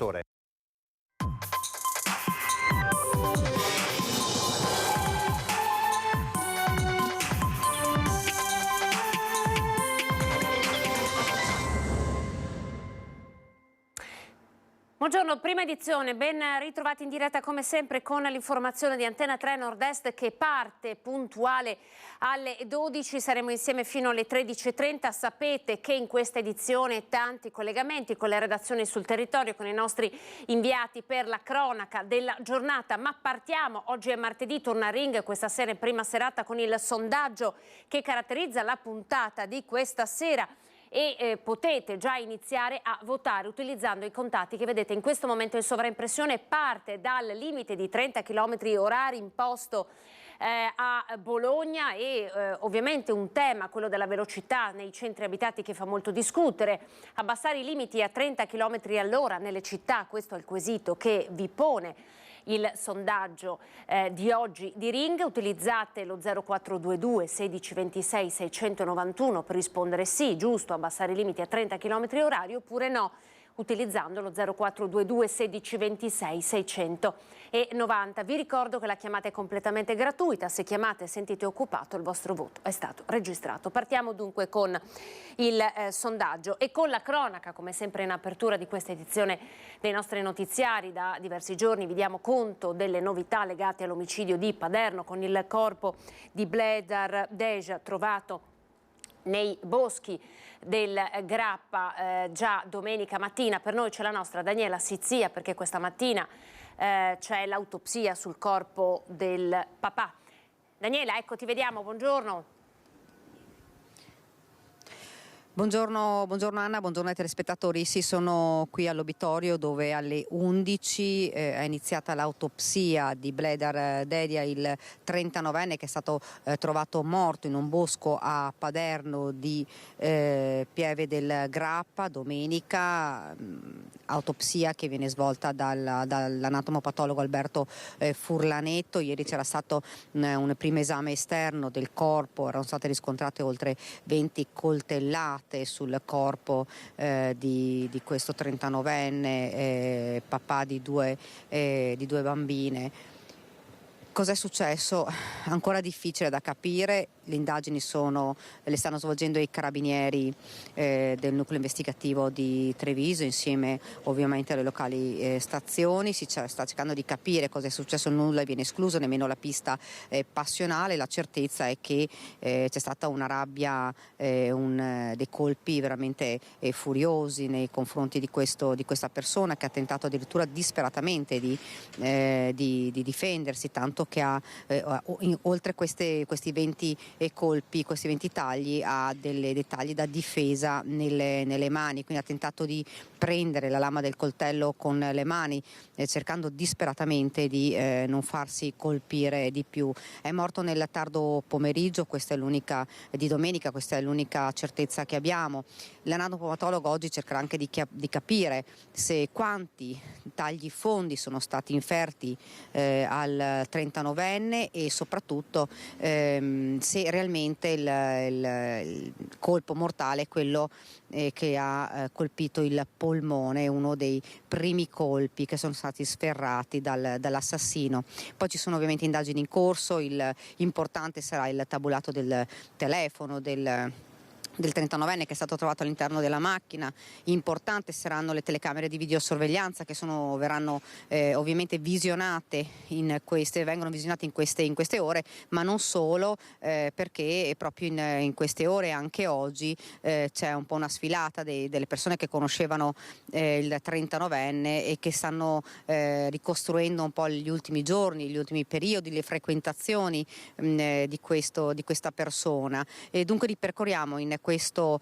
Attore. Buongiorno, prima edizione, ben ritrovati in diretta come sempre con l'informazione di Antena 3 Nord-Est che parte puntuale alle 12, saremo insieme fino alle 13:30. Sapete che in questa edizione tanti collegamenti con le redazioni sul territorio, con i nostri inviati per la cronaca della giornata, ma partiamo, oggi è martedì, torna a Ring questa sera in prima serata con il sondaggio che caratterizza la puntata di questa sera. E potete già iniziare a votare utilizzando i contatti che vedete in questo momento in sovraimpressione. Parte dal limite di 30 km orari imposto a Bologna e ovviamente un tema, quello della velocità nei centri abitati, che fa molto discutere. Abbassare i limiti a 30 km all'ora nelle città, questo è il quesito che vi pone il sondaggio di oggi di Ring. Utilizzate lo 0422 1626 691 per rispondere sì, giusto, abbassare i limiti a 30 km orari, oppure no, utilizzando lo 0422 1626 690. Vi ricordo che la chiamata è completamente gratuita, se chiamate e sentite occupato il vostro voto è stato registrato. Partiamo dunque con il sondaggio e con la cronaca, come sempre in apertura di questa edizione dei nostri notiziari. Da diversi giorni vi diamo conto delle novità legate all'omicidio di Paderno, con il corpo di Bledar Deja trovato nei boschi del Grappa già domenica mattina. Per noi c'è la nostra Daniela Sizzia, perché questa mattina c'è l'autopsia sul corpo del papà. Daniela, ecco, ti vediamo, buongiorno. Buongiorno Anna, buongiorno ai telespettatori. Sì, sono qui all'obitorio dove alle 11 è iniziata l'autopsia di Bledar Dedia, il 39enne che è stato trovato morto in un bosco a Paderno di Pieve del Grappa domenica. Autopsia che viene svolta dall'anatomopatologo Alberto Furlanetto. Ieri c'era stato un primo esame esterno del corpo, erano state riscontrate oltre 20 coltellate sul corpo di questo 39enne, papà di due bambine. Cos'è successo? Ancora difficile da capire. Le indagini le stanno svolgendo i carabinieri del nucleo investigativo di Treviso, insieme ovviamente alle locali stazioni. Si sta cercando di capire cosa è successo, nulla viene escluso, nemmeno la pista passionale. La certezza è che c'è stata una rabbia, dei colpi veramente furiosi nei confronti di questa persona, che ha tentato addirittura disperatamente di difendersi, tanto che ha oltre questi 20 colpi, questi 20 tagli, ha dei tagli da difesa nelle mani, quindi ha tentato di prendere la lama del coltello con le mani, cercando disperatamente di non farsi colpire di più. È morto nel tardo pomeriggio, di domenica, questa è l'unica certezza che abbiamo. L'anatomopatologo oggi cercherà anche di capire quanti tagli fondi sono stati inferti al 39enne e soprattutto se realmente il colpo mortale è quello che ha colpito il polmone, uno dei primi colpi che sono stati sferrati dall'assassino. Poi ci sono ovviamente indagini in corso, importante sarà il tabulato del telefono del 39enne che è stato trovato all'interno della macchina. Importante saranno le telecamere di videosorveglianza che verranno ovviamente visionate vengono visionate in queste ore, ma non solo, perché proprio in queste ore, anche oggi, c'è un po' una sfilata delle persone che conoscevano il 39enne e che stanno ricostruendo un po' gli ultimi giorni, gli ultimi periodi, le frequentazioni di questa persona. E dunque ripercorriamo in questo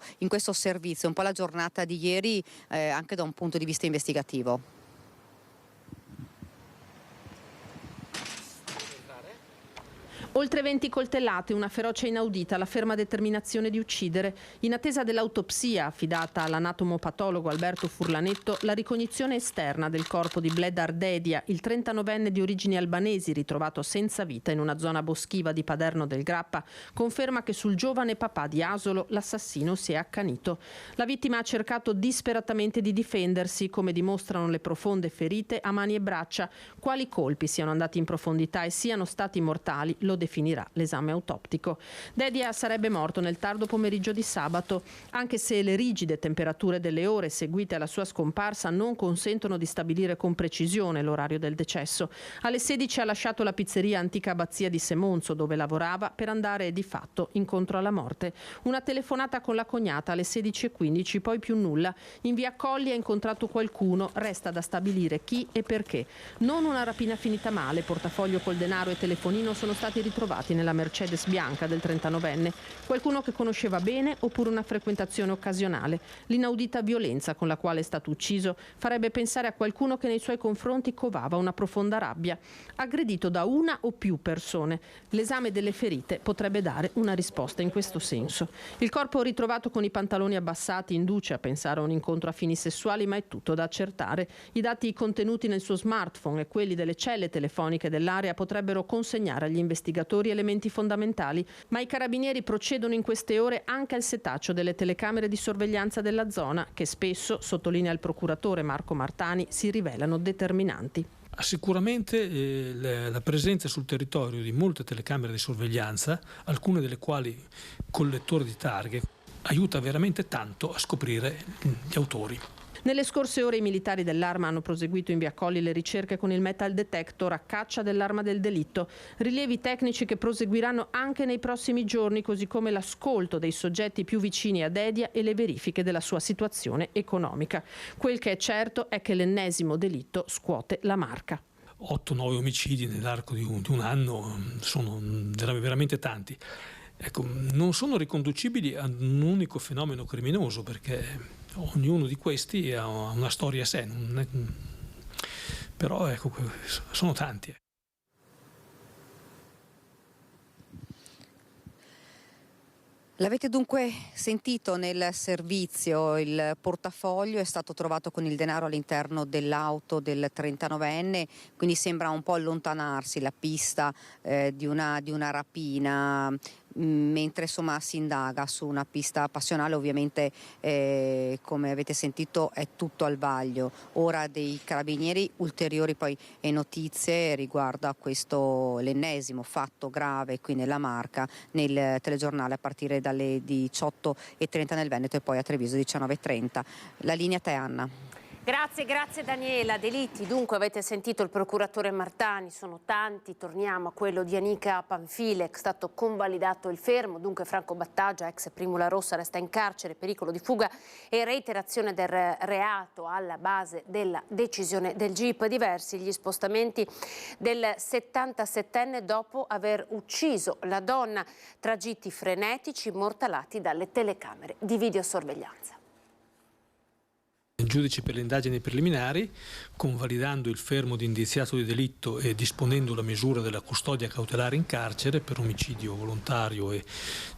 servizio un po' la giornata di ieri, anche da un punto di vista investigativo. Oltre 20 coltellate, una ferocia inaudita, la ferma determinazione di uccidere. In attesa dell'autopsia affidata all'anatomopatologo Alberto Furlanetto, la ricognizione esterna del corpo di Bledar Dedia, il 39enne di origini albanesi ritrovato senza vita in una zona boschiva di Paderno del Grappa, conferma che sul giovane papà di Asolo l'assassino si è accanito. La vittima ha cercato disperatamente di difendersi, come dimostrano le profonde ferite a mani e braccia. Quali colpi siano andati in profondità e siano stati mortali lo definirà l'esame autoptico. Dedia sarebbe morto nel tardo pomeriggio di sabato, anche se le rigide temperature delle ore seguite alla sua scomparsa non consentono di stabilire con precisione l'orario del decesso. Alle 16 ha lasciato la pizzeria Antica Abbazia di Semonzo, dove lavorava, per andare di fatto incontro alla morte. Una telefonata con la cognata alle 16:15, poi più nulla. In via Colli ha incontrato qualcuno, resta da stabilire chi e perché. Non una rapina finita male, portafoglio col denaro e telefonino sono stati ritrovati nella Mercedes bianca del 39enne. Qualcuno che conosceva bene oppure una frequentazione occasionale. L'inaudita violenza con la quale è stato ucciso farebbe pensare a qualcuno che nei suoi confronti covava una profonda rabbia. Aggredito da una o più persone. L'esame delle ferite potrebbe dare una risposta in questo senso. Il corpo ritrovato con i pantaloni abbassati induce a pensare a un incontro a fini sessuali, ma è tutto da accertare. I dati contenuti nel suo smartphone e quelli delle celle telefoniche dell'area potrebbero consegnare agli investigatori elementi fondamentali, ma i carabinieri procedono in queste ore anche al setaccio delle telecamere di sorveglianza della zona, che spesso, sottolinea il procuratore Marco Martani, si rivelano determinanti. Sicuramente la presenza sul territorio di molte telecamere di sorveglianza, alcune delle quali con lettore di targhe, aiuta veramente tanto a scoprire gli autori. Nelle scorse ore i militari dell'Arma hanno proseguito in via Colli le ricerche con il metal detector a caccia dell'arma del delitto. Rilievi tecnici che proseguiranno anche nei prossimi giorni, così come l'ascolto dei soggetti più vicini a Dedia e le verifiche della sua situazione economica. Quel che è certo è che l'ennesimo delitto scuote la Marca. 8-9 omicidi nell'arco di un anno sono veramente tanti. Ecco, non sono riconducibili ad un unico fenomeno criminoso, perché ognuno di questi ha una storia a sé, però ecco, sono tanti. L'avete dunque sentito nel servizio, il portafoglio è stato trovato con il denaro all'interno dell'auto del 39enne, quindi sembra un po' allontanarsi la pista di una rapina, mentre insomma si indaga su una pista passionale. Ovviamente come avete sentito è tutto al vaglio ora dei carabinieri. Ulteriori poi notizie riguardo a questo, l'ennesimo fatto grave qui nella Marca, nel telegiornale a partire dalle 18:30 nel Veneto e poi a Treviso 19:30. La linea a te, Anna. Grazie Daniela. Delitti, dunque avete sentito il procuratore Martani, sono tanti, torniamo a quello di Anica Panfile, è stato convalidato il fermo, dunque Franco Battaglia, ex Primula Rossa, resta in carcere, pericolo di fuga e reiterazione del reato alla base della decisione del GIP. Diversi gli spostamenti del 77enne dopo aver ucciso la donna, tragitti frenetici immortalati dalle telecamere di videosorveglianza. Il giudice per le indagini preliminari, convalidando il fermo di indiziato di delitto e disponendo la misura della custodia cautelare in carcere per omicidio volontario e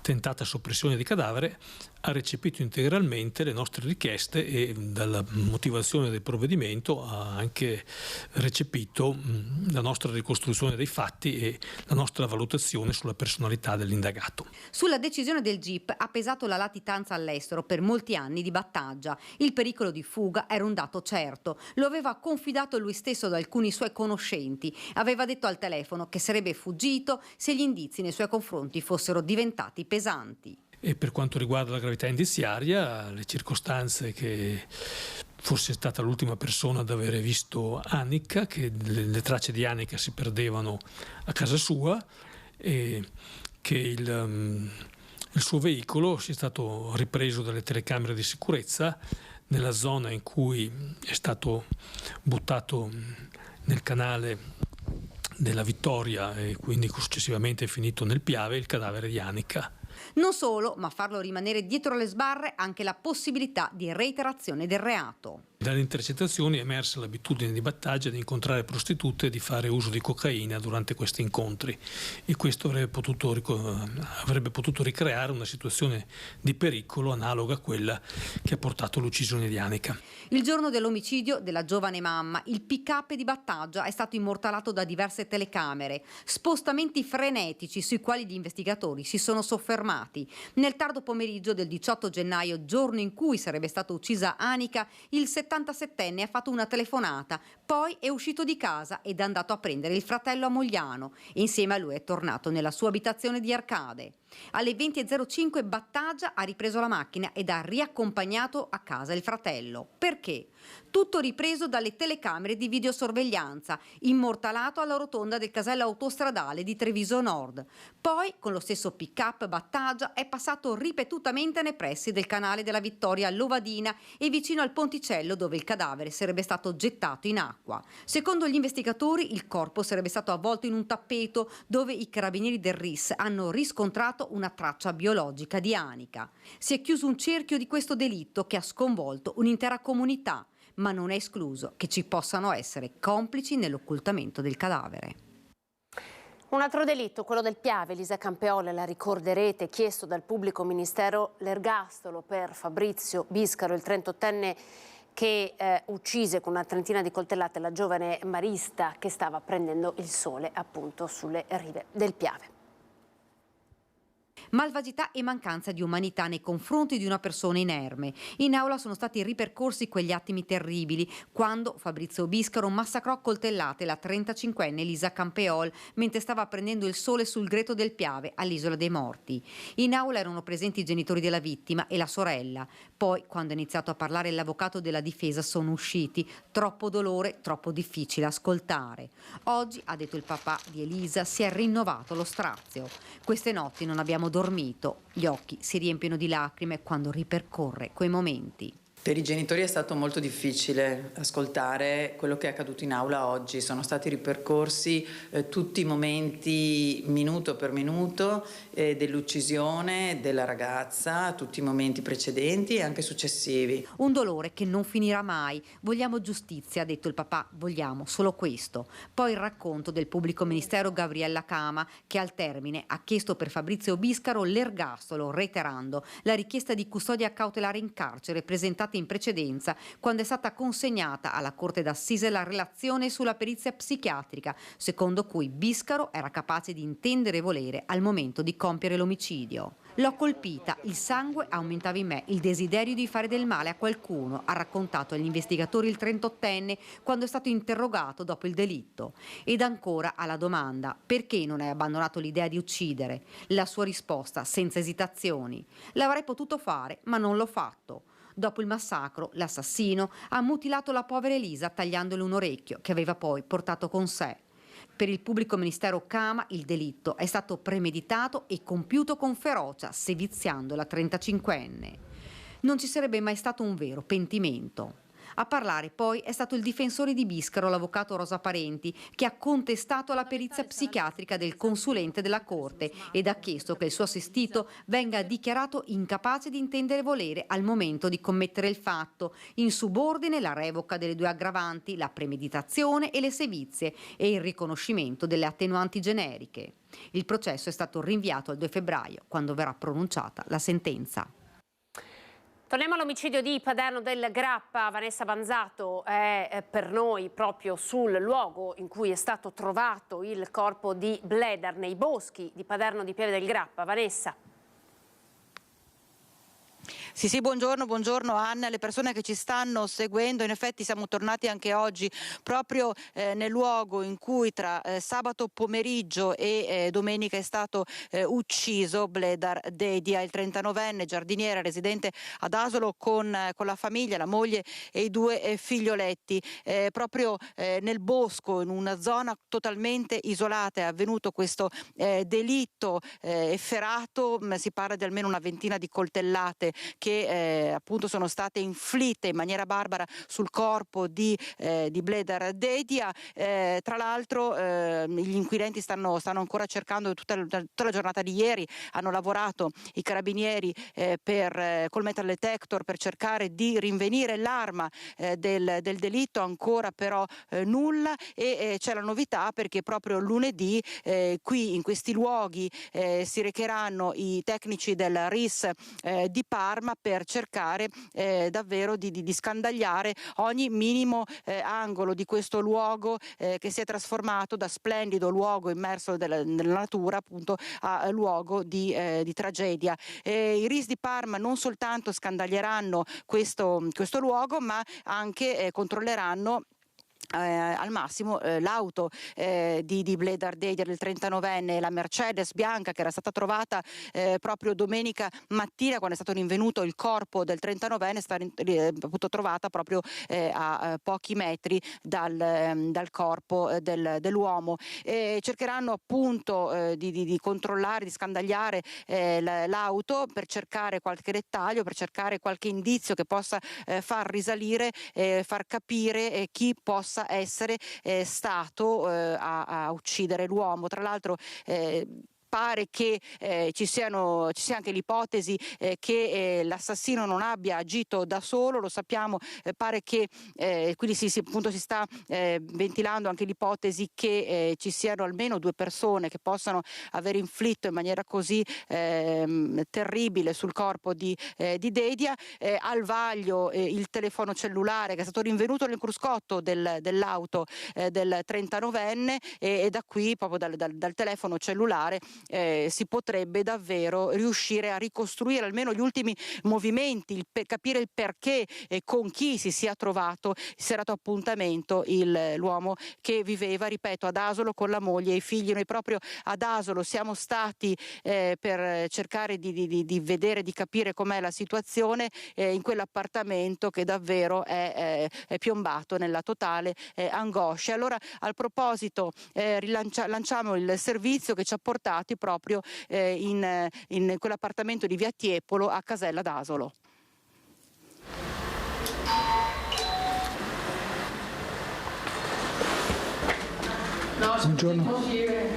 tentata soppressione di cadavere, ha recepito integralmente le nostre richieste e dalla motivazione del provvedimento ha anche recepito la nostra ricostruzione dei fatti e la nostra valutazione sulla personalità dell'indagato. Sulla decisione del GIP ha pesato la latitanza all'estero per molti anni di Battaglia. Il pericolo di fuga era un dato certo, lo aveva confidato lui stesso ad alcuni suoi conoscenti. Aveva detto al telefono che sarebbe fuggito se gli indizi nei suoi confronti fossero diventati pesanti. E per quanto riguarda la gravità indiziaria, le circostanze che fosse stata l'ultima persona ad avere visto Annika, che le tracce di Annika si perdevano a casa sua e che il suo veicolo sia stato ripreso dalle telecamere di sicurezza nella zona in cui è stato buttato nel canale della Vittoria e quindi successivamente è finito nel Piave il cadavere di Annika. Non solo, ma farlo rimanere dietro le sbarre anche la possibilità di reiterazione del reato. Dalle intercettazioni è emersa l'abitudine di Battaglia di incontrare prostitute e di fare uso di cocaina durante questi incontri, e questo avrebbe potuto ricreare una situazione di pericolo analoga a quella che ha portato all'uccisione di Anica. Il giorno dell'omicidio della giovane mamma, il pick-up di Battaglia è stato immortalato da diverse telecamere, spostamenti frenetici sui quali gli investigatori si sono soffermati. Nel tardo pomeriggio del 18 gennaio, giorno in cui sarebbe stata uccisa Anica, il 77enne ha fatto una telefonata, poi è uscito di casa ed è andato a prendere il fratello a Mogliano. Insieme a lui è tornato nella sua abitazione di Arcade. Alle 20.05 Battaglia ha ripreso la macchina ed ha riaccompagnato a casa il fratello. Perché? Tutto ripreso dalle telecamere di videosorveglianza, immortalato alla rotonda del casello autostradale di Treviso Nord. Poi, con lo stesso pick-up, Battaglia è passato ripetutamente nei pressi del canale della Vittoria Lovadina e vicino al ponticello dove il cadavere sarebbe stato gettato in acqua. Secondo gli investigatori, il corpo sarebbe stato avvolto in un tappeto dove i carabinieri del RIS hanno riscontrato una traccia biologica di Anica. Si è chiuso un cerchio di questo delitto che ha sconvolto un'intera comunità, ma non è escluso che ci possano essere complici nell'occultamento del cadavere. Un altro delitto, quello del Piave, Elisa Campeola, la ricorderete, chiesto dal pubblico ministero l'ergastolo per Fabrizio Biscaro, il 38enne che uccise con una trentina di coltellate la giovane marista che stava prendendo il sole appunto sulle rive del Piave. Malvagità e mancanza di umanità nei confronti di una persona inerme. In aula sono stati ripercorsi quegli attimi terribili quando Fabrizio Biscaro massacrò a coltellate la 35enne Elisa Campeol mentre stava prendendo il sole sul greto del Piave all'Isola dei Morti. In aula erano presenti i genitori della vittima e la sorella. Poi, quando ha iniziato a parlare l'avvocato della difesa, sono usciti. Troppo dolore, troppo difficile ascoltare. Oggi, ha detto il papà di Elisa, si è rinnovato lo strazio. Queste notti non abbiamo dormito, gli occhi si riempiono di lacrime quando ripercorre quei momenti. Per i genitori è stato molto difficile ascoltare quello che è accaduto in aula oggi. Sono stati ripercorsi tutti i momenti minuto per minuto dell'uccisione della ragazza, tutti i momenti precedenti e anche successivi. Un dolore che non finirà mai. Vogliamo giustizia, ha detto il papà, vogliamo solo questo. Poi il racconto del pubblico ministero Gabriella Cama, che al termine ha chiesto per Fabrizio Biscaro l'ergastolo, reiterando la richiesta di custodia cautelare in carcere presentata in precedenza quando è stata consegnata alla Corte d'Assise la relazione sulla perizia psichiatrica, secondo cui Biscaro era capace di intendere e volere al momento di compiere l'omicidio. L'ho colpita, il sangue aumentava in me, il desiderio di fare del male a qualcuno, ha raccontato agli investigatori il 38enne quando è stato interrogato dopo il delitto. Ed ancora alla domanda: perché non hai abbandonato l'idea di uccidere? La sua risposta, senza esitazioni: l'avrei potuto fare, ma non l'ho fatto. Dopo il massacro, l'assassino ha mutilato la povera Elisa tagliandole un orecchio che aveva poi portato con sé. Per il pubblico ministero Cama il delitto è stato premeditato e compiuto con ferocia, seviziando la 35enne. Non ci sarebbe mai stato un vero pentimento. A parlare poi è stato il difensore di Biscaro, l'avvocato Rosa Parenti, che ha contestato la perizia psichiatrica del consulente della Corte ed ha chiesto che il suo assistito venga dichiarato incapace di intendere e volere al momento di commettere il fatto, in subordine la revoca delle due aggravanti, la premeditazione e le sevizie e il riconoscimento delle attenuanti generiche. Il processo è stato rinviato al 2 febbraio, quando verrà pronunciata la sentenza. Torniamo all'omicidio di Paderno del Grappa. Vanessa Banzato è per noi proprio sul luogo in cui è stato trovato il corpo di Bledar nei boschi di Paderno di Pieve del Grappa. Vanessa. Sì, buongiorno Anna, alle persone che ci stanno seguendo. In effetti siamo tornati anche oggi proprio nel luogo in cui tra sabato pomeriggio e domenica è stato ucciso Bledar Dedia, il 39enne giardiniere residente ad Asolo con la famiglia, la moglie e i due figlioletti. Proprio nel bosco, in una zona totalmente isolata, è avvenuto questo delitto efferato. Si parla di almeno una ventina di coltellate che che appunto sono state inflitte in maniera barbara sul corpo di Bledar Dedia. Tra l'altro gli inquirenti stanno ancora cercando tutta la giornata di ieri, hanno lavorato i carabinieri col metal detector per cercare di rinvenire l'arma del delitto, ancora però nulla, e c'è la novità perché proprio lunedì qui in questi luoghi si recheranno i tecnici del RIS di Parma per cercare davvero di scandagliare ogni minimo angolo di questo luogo che si è trasformato da splendido luogo immerso nella natura appunto a luogo di tragedia. I RIS di Parma non soltanto scandaglieranno questo luogo, ma anche controlleranno al massimo l'auto di Bledar Dedia, del 39enne, la Mercedes bianca che era stata trovata proprio domenica mattina, quando è stato rinvenuto il corpo del 39enne, è stata appunto trovata proprio a pochi metri dal corpo dell'uomo. Cercheranno appunto di controllare, di scandagliare l'auto per cercare qualche dettaglio, per cercare qualche indizio che possa far risalire, far capire chi possa essere stato a uccidere l'uomo. Tra l'altro pare che ci sia anche l'ipotesi che l'assassino non abbia agito da solo, lo sappiamo, pare che quindi si sta ventilando anche l'ipotesi che ci siano almeno 2 persone che possano aver inflitto in maniera così terribile sul corpo di Dedia. Al vaglio il telefono cellulare che è stato rinvenuto nel cruscotto dell'auto del 39enne, e da qui proprio dal telefono cellulare si potrebbe davvero riuscire a ricostruire almeno gli ultimi movimenti, per capire il perché e con chi si sia trovato il serrato appuntamento l'uomo che viveva, ripeto, ad Asolo con la moglie e i figli. Noi proprio ad Asolo siamo stati per cercare di vedere, di capire com'è la situazione in quell'appartamento che davvero è piombato nella totale angoscia. Allora, al proposito, lanciamo il servizio che ci ha portati proprio in quell'appartamento di via Tiepolo a Casella d'Asolo. Buongiorno.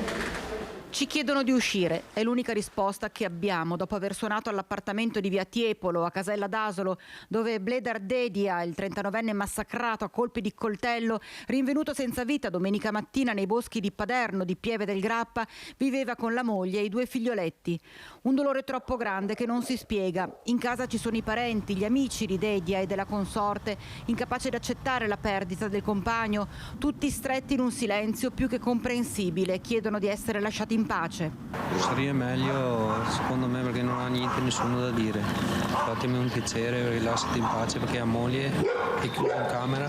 Ci chiedono di uscire, è l'unica risposta che abbiamo dopo aver suonato all'appartamento di via Tiepolo a Casella d'Asolo, dove Bledar Dedia, il 39enne massacrato a colpi di coltello, rinvenuto senza vita domenica mattina nei boschi di Paderno, di Pieve del Grappa, viveva con la moglie e i 2 figlioletti. Un dolore troppo grande che non si spiega. In casa ci sono i parenti, gli amici di Dedia e della consorte, incapaci di accettare la perdita del compagno, tutti stretti in un silenzio più che comprensibile, chiedono di essere lasciati in pace. Sarebbe meglio secondo me, perché non ha niente, nessuno da dire. Fatemi un piacere, rilassati in pace, perché ha moglie è chiusa in camera.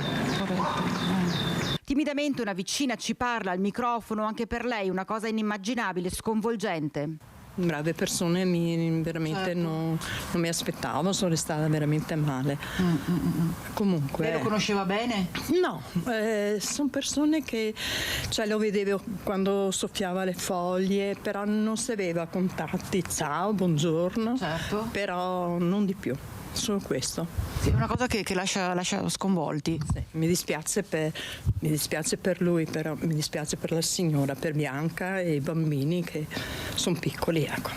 Timidamente una vicina ci parla al microfono, anche per lei una cosa inimmaginabile, sconvolgente. Brave persone, veramente non mi aspettavo, sono stata veramente male. Comunque. Lei lo conosceva bene? No, sono persone che lo vedevo quando soffiava le foglie, però non si aveva contatti, ciao, buongiorno, certo. Però non di più. Solo questo. Sì, è una cosa che lascia sconvolti. Sì, mi dispiace per lui, però mi dispiace per la signora, per Bianca e i bambini che sono piccoli, ecco.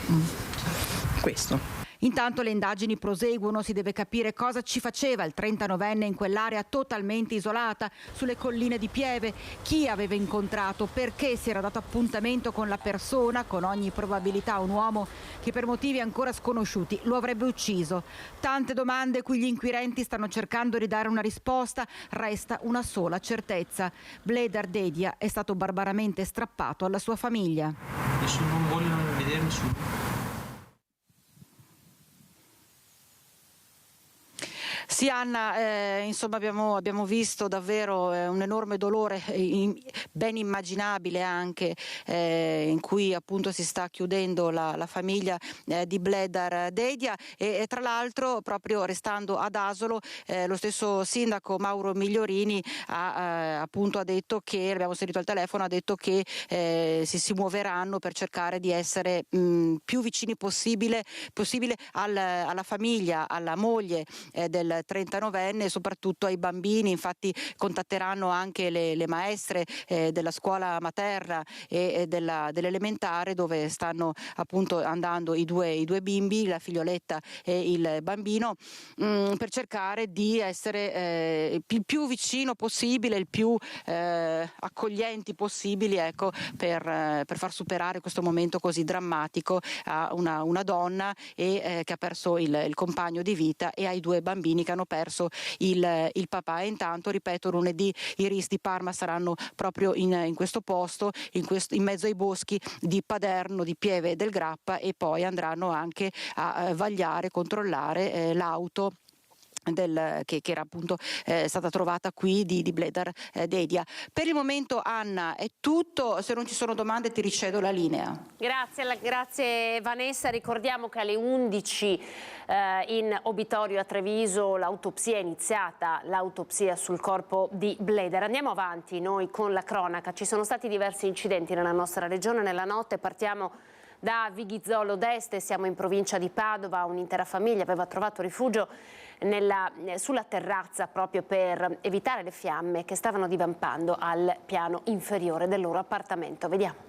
Questo. Intanto le indagini proseguono, si deve capire cosa ci faceva il 39enne in quell'area totalmente isolata sulle colline di Pieve, chi aveva incontrato, perché si era dato appuntamento con la persona, con ogni probabilità un uomo che per motivi ancora sconosciuti lo avrebbe ucciso. Tante domande cui gli inquirenti stanno cercando di dare una risposta, resta una sola certezza: Bledar Dedia è stato barbaramente strappato alla sua famiglia. Nessuno vuole vedere nessuno. Sì, Anna, insomma abbiamo visto davvero un enorme dolore ben immaginabile anche, in cui appunto si sta chiudendo la famiglia di Bledar Dedia e tra l'altro, proprio restando ad Asolo, lo stesso sindaco Mauro Migliorini ha detto che, l'abbiamo sentito al telefono, ha detto che si muoveranno per cercare di essere più vicini possibile alla famiglia, alla moglie del 39enne e soprattutto ai bambini. Infatti contatteranno anche le maestre della scuola materna e dell'elementare, dove stanno appunto andando i due bimbi, la figlioletta e il bambino, per cercare di essere il più vicino possibile, il più accoglienti possibili, ecco, per far superare questo momento così drammatico a una donna che ha perso il compagno di vita e ai due bambini che hanno perso il papà. E intanto, ripeto, lunedì i RIS di Parma saranno proprio in questo posto, in mezzo ai boschi di Paderno, di Pieve del Grappa, e poi andranno anche a vagliare, controllare l'auto che era appunto stata trovata qui di Bledar Dedia. Per il momento, Anna, è tutto. Se non ci sono domande ti ricedo la linea. Grazie Vanessa. Ricordiamo che alle 11 in obitorio a Treviso l'autopsia è iniziata, l'autopsia sul corpo di Bledar. Andiamo avanti noi con la cronaca. Ci sono stati diversi incidenti nella nostra regione nella notte. Partiamo da Vighizzolo d'Este, siamo in provincia di Padova. Un'intera famiglia aveva trovato rifugio sulla terrazza proprio per evitare le fiamme che stavano divampando al piano inferiore del loro appartamento. Vediamo.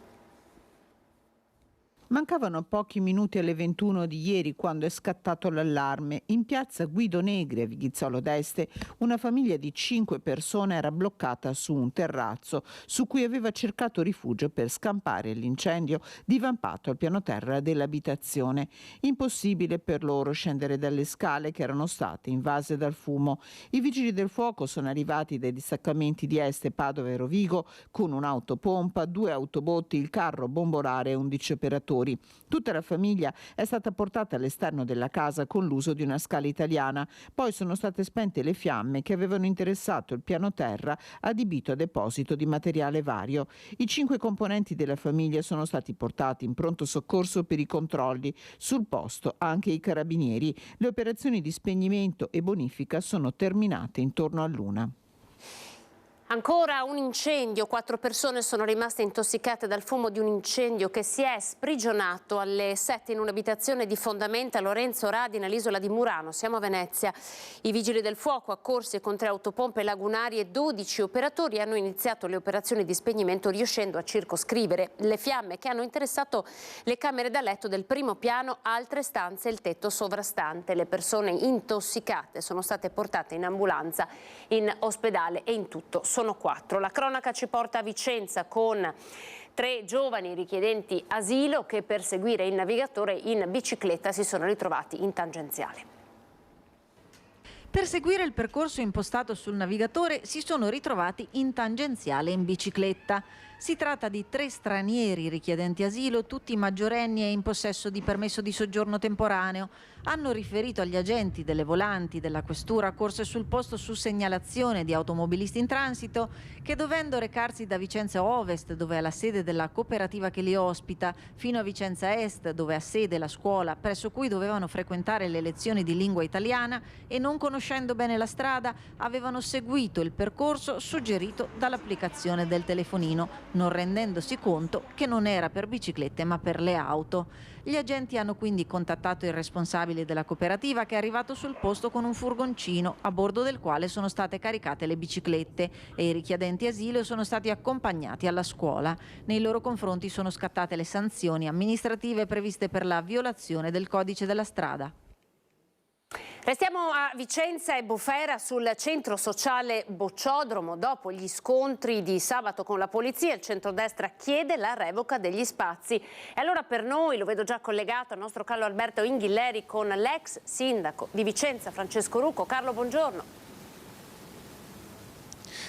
Mancavano pochi minuti alle 21 di ieri quando è scattato l'allarme. In piazza Guido Negri, a Vighizzolo d'Este, una famiglia di 5 persone era bloccata su un terrazzo su cui aveva cercato rifugio per scampare l'incendio divampato al piano terra dell'abitazione. Impossibile per loro scendere dalle scale che erano state invase dal fumo. I vigili del fuoco sono arrivati dai distaccamenti di Este, Padova e Rovigo con un'autopompa, 2 autobotti, il carro bombolare e 11 operatori. Tutta la famiglia è stata portata all'esterno della casa con l'uso di una scala italiana. Poi sono state spente le fiamme che avevano interessato il piano terra adibito a deposito di materiale vario. I 5 componenti della famiglia sono stati portati in pronto soccorso per i controlli. Sul posto anche i carabinieri. Le operazioni di spegnimento e bonifica sono terminate intorno all'1. Ancora un incendio, 4 persone sono rimaste intossicate dal fumo di un incendio che si è sprigionato alle 7 in un'abitazione di Fondamenta Lorenzo Radi nell'isola di Murano. Siamo a Venezia. I vigili del fuoco, accorsi con 3 autopompe lagunari e 12 operatori, hanno iniziato le operazioni di spegnimento riuscendo a circoscrivere le fiamme che hanno interessato le camere da letto del primo piano, altre stanze e il tetto sovrastante. Le persone intossicate sono state portate in ambulanza in ospedale e in tutto sono 4. La cronaca ci porta a Vicenza con 3 giovani richiedenti asilo che per seguire il navigatore in bicicletta si sono ritrovati in tangenziale. Per seguire il percorso impostato sul navigatore si sono ritrovati in tangenziale in bicicletta. Si tratta di 3 stranieri richiedenti asilo, tutti maggiorenni e in possesso di permesso di soggiorno temporaneo. Hanno riferito agli agenti delle volanti della questura accorse sul posto su segnalazione di automobilisti in transito che, dovendo recarsi da Vicenza Ovest, dove è la sede della cooperativa che li ospita, fino a Vicenza Est, dove ha sede la scuola presso cui dovevano frequentare le lezioni di lingua italiana, e non conoscendo bene la strada avevano seguito il percorso suggerito dall'applicazione del telefonino, non rendendosi conto che non era per biciclette ma per le auto. Gli agenti hanno quindi contattato il responsabile della cooperativa, che è arrivato sul posto con un furgoncino a bordo del quale sono state caricate le biciclette, e i richiedenti asilo sono stati accompagnati alla scuola. Nei loro confronti sono scattate le sanzioni amministrative previste per la violazione del codice della strada. Restiamo a Vicenza e Bufera sul centro sociale Bocciodromo. Dopo gli scontri di sabato con la polizia, il centrodestra chiede la revoca degli spazi. E allora per noi, lo vedo già collegato al nostro Carlo Alberto Inghilleri con l'ex sindaco di Vicenza Francesco Rucco. Carlo, buongiorno.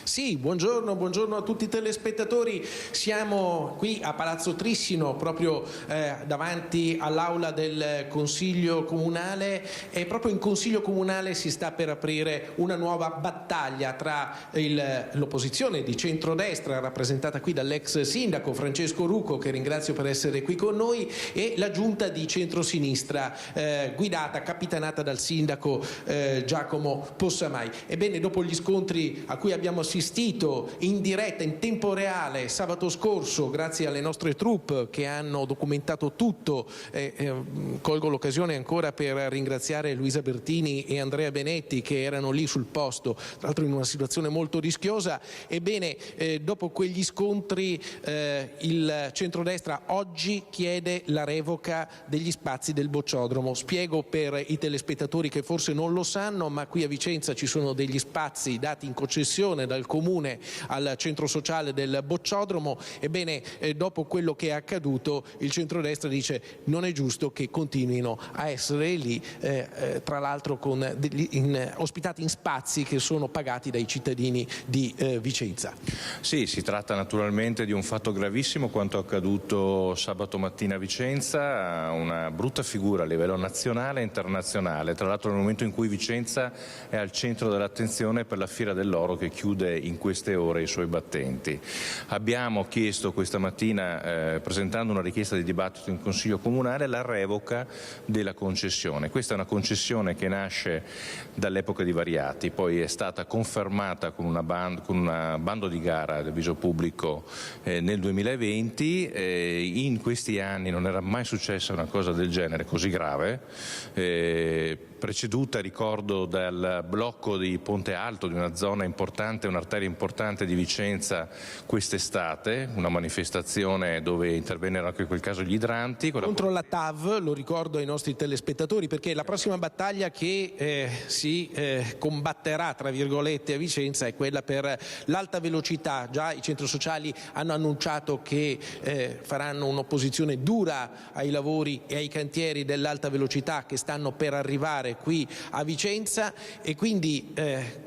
Sì, buongiorno a tutti i telespettatori. Siamo qui a Palazzo Trissino, proprio davanti all'aula del Consiglio Comunale, e proprio in Consiglio Comunale si sta per aprire una nuova battaglia tra l'opposizione di centrodestra, rappresentata qui dall'ex sindaco Francesco Rucco, che ringrazio per essere qui con noi, e la giunta di centrosinistra capitanata dal sindaco Giacomo Possamai. Ebbene, dopo gli scontri a cui abbiamo assistito in diretta, in tempo reale, sabato scorso, grazie alle nostre troupe che hanno documentato tutto, colgo l'occasione ancora per ringraziare Luisa Bertini e Andrea Benetti, che erano lì sul posto, tra l'altro in una situazione molto rischiosa. Ebbene, dopo quegli scontri il centrodestra oggi chiede la revoca degli spazi del bocciodromo. Spiego per i telespettatori che forse non lo sanno, ma qui a Vicenza ci sono degli spazi dati in concessione dal Comune al centro sociale del bocciodromo. Ebbene, dopo quello che è accaduto, il centrodestra dice non è giusto che continuino a essere lì, tra l'altro ospitati in spazi che sono pagati dai cittadini di Vicenza. Sì, si tratta naturalmente di un fatto gravissimo, quanto accaduto sabato mattina a Vicenza, una brutta figura a livello nazionale e internazionale, tra l'altro nel momento in cui Vicenza è al centro dell'attenzione per la Fiera dell'Oro che chiude in queste ore i suoi battenti. Abbiamo chiesto questa mattina, presentando una richiesta di dibattito in Consiglio Comunale, la revoca della concessione. Questa è una concessione che nasce dall'epoca di Variati, poi è stata confermata con un bando di gara ad avviso pubblico nel 2020. In questi anni non era mai successa una cosa del genere così grave, preceduta, ricordo, dal blocco di Ponte Alto, di una zona importante, un'arteria importante di Vicenza quest'estate, una manifestazione dove intervennero anche in quel caso gli idranti. Contro la TAV, lo ricordo ai nostri telespettatori, perché la prossima battaglia che si combatterà, tra virgolette, a Vicenza è quella per l'alta velocità. Già i centri sociali hanno annunciato che faranno un'opposizione dura ai lavori e ai cantieri dell'alta velocità che stanno per arrivare qui a Vicenza, e quindi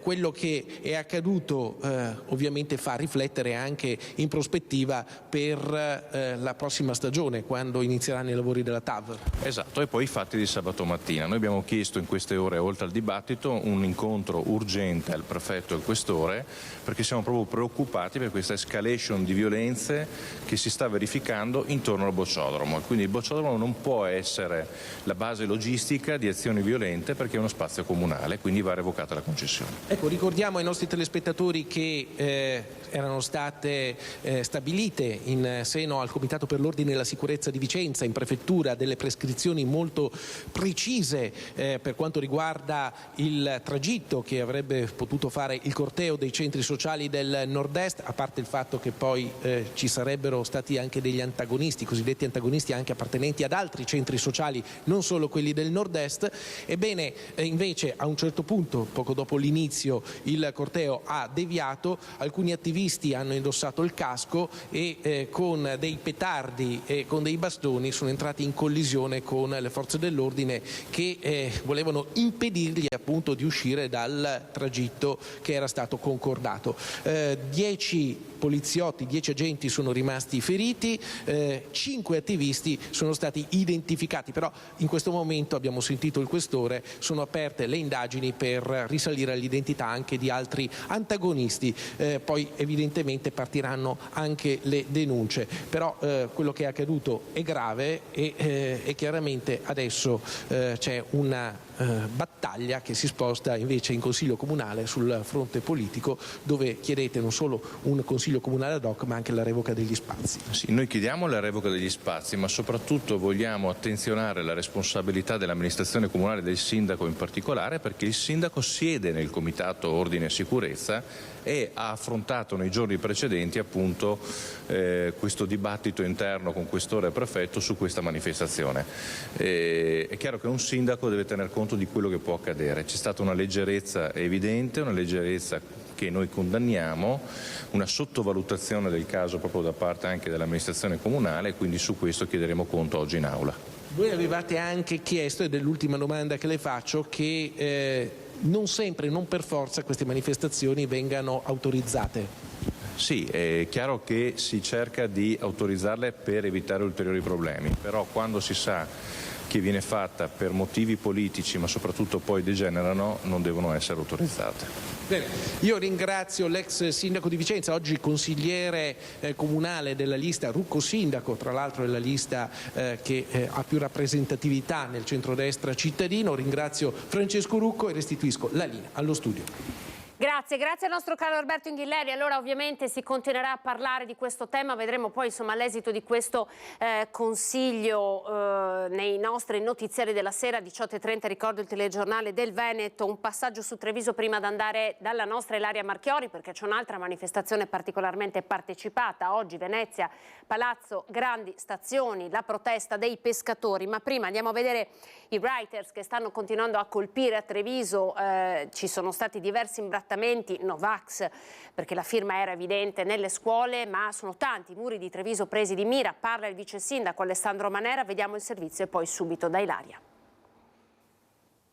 quello che è accaduto ovviamente fa riflettere anche in prospettiva per la prossima stagione, quando inizieranno i lavori della TAV. Esatto, e poi i fatti di sabato mattina. Noi abbiamo chiesto in queste ore, oltre al dibattito, un incontro urgente al prefetto e al questore, perché siamo proprio preoccupati per questa escalation di violenze che si sta verificando intorno al bocciodromo. Quindi il bocciodromo non può essere la base logistica di azioni violente, perché è uno spazio comunale, quindi va revocata la concessione. Ecco, ricordiamo ai nostri telespettatori che erano state stabilite in seno al Comitato per l'Ordine e la Sicurezza di Vicenza, in prefettura, delle prescrizioni molto precise per quanto riguarda il tragitto che avrebbe potuto fare il corteo dei centri sociali del nord-est, a parte il fatto che poi ci sarebbero stati anche degli antagonisti, cosiddetti antagonisti anche appartenenti ad altri centri sociali, non solo quelli del nord-est. Ebbene, invece a un certo punto, poco dopo l'inizio, il corteo ha deviato, alcuni attivisti hanno indossato il casco e con dei petardi e con dei bastoni sono entrati in collisione con le forze dell'ordine che volevano impedirgli appunto di uscire dal tragitto che era stato concordato. 10 poliziotti, 10 agenti sono rimasti feriti, 5 attivisti sono stati identificati, però in questo momento, abbiamo sentito il questore, sono aperte le indagini per risalire all'identità anche di altri antagonisti, poi evidentemente partiranno anche le denunce, però quello che è accaduto è grave e chiaramente adesso c'è una battaglia che si sposta invece in Consiglio Comunale sul fronte politico, dove chiedete non solo un Consiglio Comunale ad hoc ma anche la revoca degli spazi. Sì, noi chiediamo la revoca degli spazi, ma soprattutto vogliamo attenzionare la responsabilità dell'amministrazione comunale, del sindaco in particolare, perché il sindaco siede nel Comitato Ordine e Sicurezza e ha affrontato nei giorni precedenti appunto questo dibattito interno con questore e prefetto su questa manifestazione. È chiaro che un sindaco deve tener conto di quello che può accadere. C'è stata una leggerezza evidente, una leggerezza che noi condanniamo, una sottovalutazione del caso proprio da parte anche dell'amministrazione comunale, e quindi su questo chiederemo conto oggi in aula. Voi avevate anche chiesto, ed è l'ultima domanda che le faccio, che non sempre, non per forza queste manifestazioni vengano autorizzate. Sì, è chiaro che si cerca di autorizzarle per evitare ulteriori problemi, però quando si sa che viene fatta per motivi politici ma soprattutto poi degenerano, non devono essere autorizzate. Bene, io ringrazio l'ex sindaco di Vicenza, oggi consigliere comunale della lista Rucco Sindaco, tra l'altro è la lista che ha più rappresentatività nel centrodestra cittadino. Ringrazio Francesco Rucco e restituisco la linea allo studio. Grazie al nostro caro Alberto Inghilleri. Allora ovviamente si continuerà a parlare di questo tema, vedremo poi insomma l'esito di questo consiglio nei nostri notiziari della sera 18:30, ricordo il telegiornale del Veneto. Un passaggio su Treviso prima di andare dalla nostra Ilaria Marchiori, perché c'è un'altra manifestazione particolarmente partecipata oggi, Venezia, Palazzo Grandi Stazioni, la protesta dei pescatori. Ma prima andiamo a vedere i writers che stanno continuando a colpire a Treviso. Ci sono stati diversi imbrattamenti, no vax, perché la firma era evidente nelle scuole, ma sono tanti i muri di Treviso presi di mira. Parla il vice sindaco Alessandro Manera, vediamo il servizio e poi subito da Ilaria.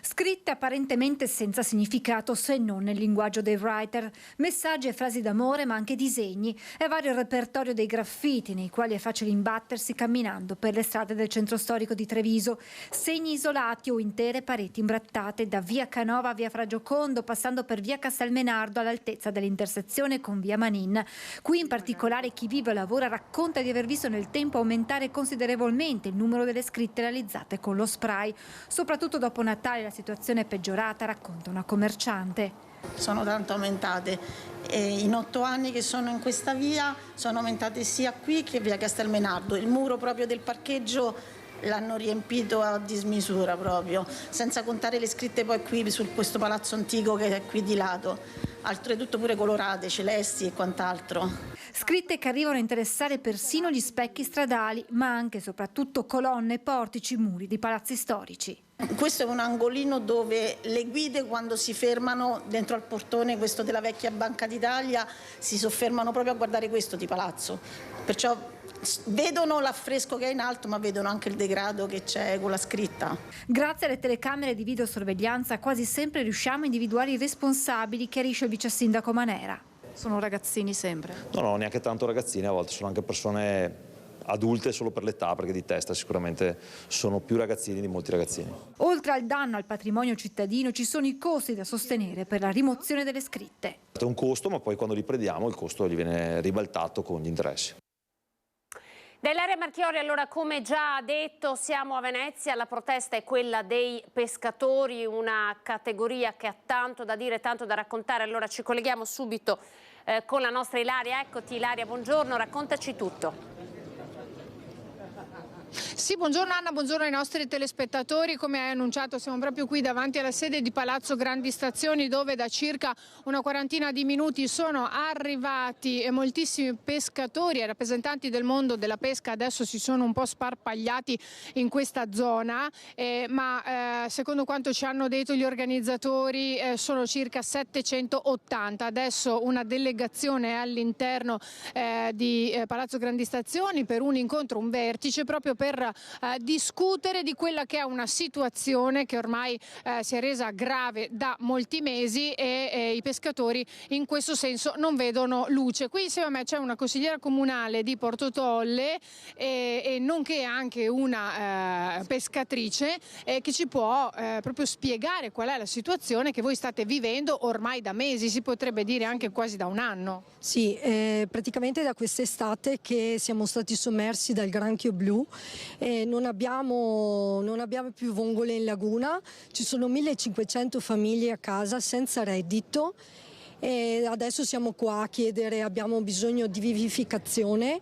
Scritte apparentemente senza significato se non nel linguaggio dei writer, messaggi e frasi d'amore ma anche disegni e vario repertorio dei graffiti nei quali è facile imbattersi camminando per le strade del centro storico di Treviso, segni isolati o intere pareti imbrattate da via Canova a via Fragiocondo passando per via Castelmenardo all'altezza dell'intersezione con via Manin. Qui in particolare chi vive e lavora racconta di aver visto nel tempo aumentare considerevolmente il numero delle scritte realizzate con lo spray, soprattutto dopo Natale. La situazione è peggiorata, racconta una commerciante. Sono tanto aumentate. In 8 anni che sono in questa via sono aumentate sia qui che via Castelmenardo. Il muro proprio del parcheggio l'hanno riempito a dismisura proprio, senza contare le scritte poi qui su questo palazzo antico che è qui di lato, oltretutto pure colorate, celesti e quant'altro. Scritte che arrivano a interessare persino gli specchi stradali, ma anche e soprattutto colonne, portici, muri di palazzi storici. Questo è un angolino dove le guide, quando si fermano dentro al portone, questo della vecchia Banca d'Italia, si soffermano proprio a guardare questo di palazzo. Perciò vedono l'affresco che è in alto, ma vedono anche il degrado che c'è con la scritta. Grazie alle telecamere di videosorveglianza quasi sempre riusciamo a individuare i responsabili, chiarisce il vice sindaco Manera. Sono ragazzini sempre? No, neanche tanto ragazzini, a volte sono anche persone adulte solo per l'età, perché di testa sicuramente sono più ragazzini di molti ragazzini. Oltre al danno al patrimonio cittadino ci sono i costi da sostenere per la rimozione delle scritte. È un costo, ma poi quando li prendiamo il costo gli viene ribaltato con gli interessi. Da Ilaria Marchiori, allora, come già detto, siamo a Venezia, la protesta è quella dei pescatori, una categoria che ha tanto da dire, tanto da raccontare. Allora ci colleghiamo subito con la nostra Ilaria. Eccoti Ilaria, buongiorno, raccontaci tutto. Sì, buongiorno Anna, buongiorno ai nostri telespettatori. Come hai annunciato siamo proprio qui davanti alla sede di Palazzo Grandi Stazioni, dove da circa una quarantina di minuti sono arrivati moltissimi pescatori e rappresentanti del mondo della pesca. Adesso si sono un po' sparpagliati in questa zona, ma secondo quanto ci hanno detto gli organizzatori sono circa 780. Adesso una delegazione è all'interno di Palazzo Grandi Stazioni per un incontro, un vertice, proprio per discutere di quella che è una situazione che ormai si è resa grave da molti mesi e i pescatori in questo senso non vedono luce. Qui insieme a me c'è una consigliera comunale di Porto Tolle e nonché anche una pescatrice che ci può proprio spiegare qual è la situazione che voi state vivendo ormai da mesi, si potrebbe dire anche quasi da un anno. Sì, praticamente da quest'estate che siamo stati sommersi dal granchio blu. Non abbiamo più vongole in laguna, ci sono 1500 famiglie a casa senza reddito e adesso siamo qua a chiedere, abbiamo bisogno di vivificazione,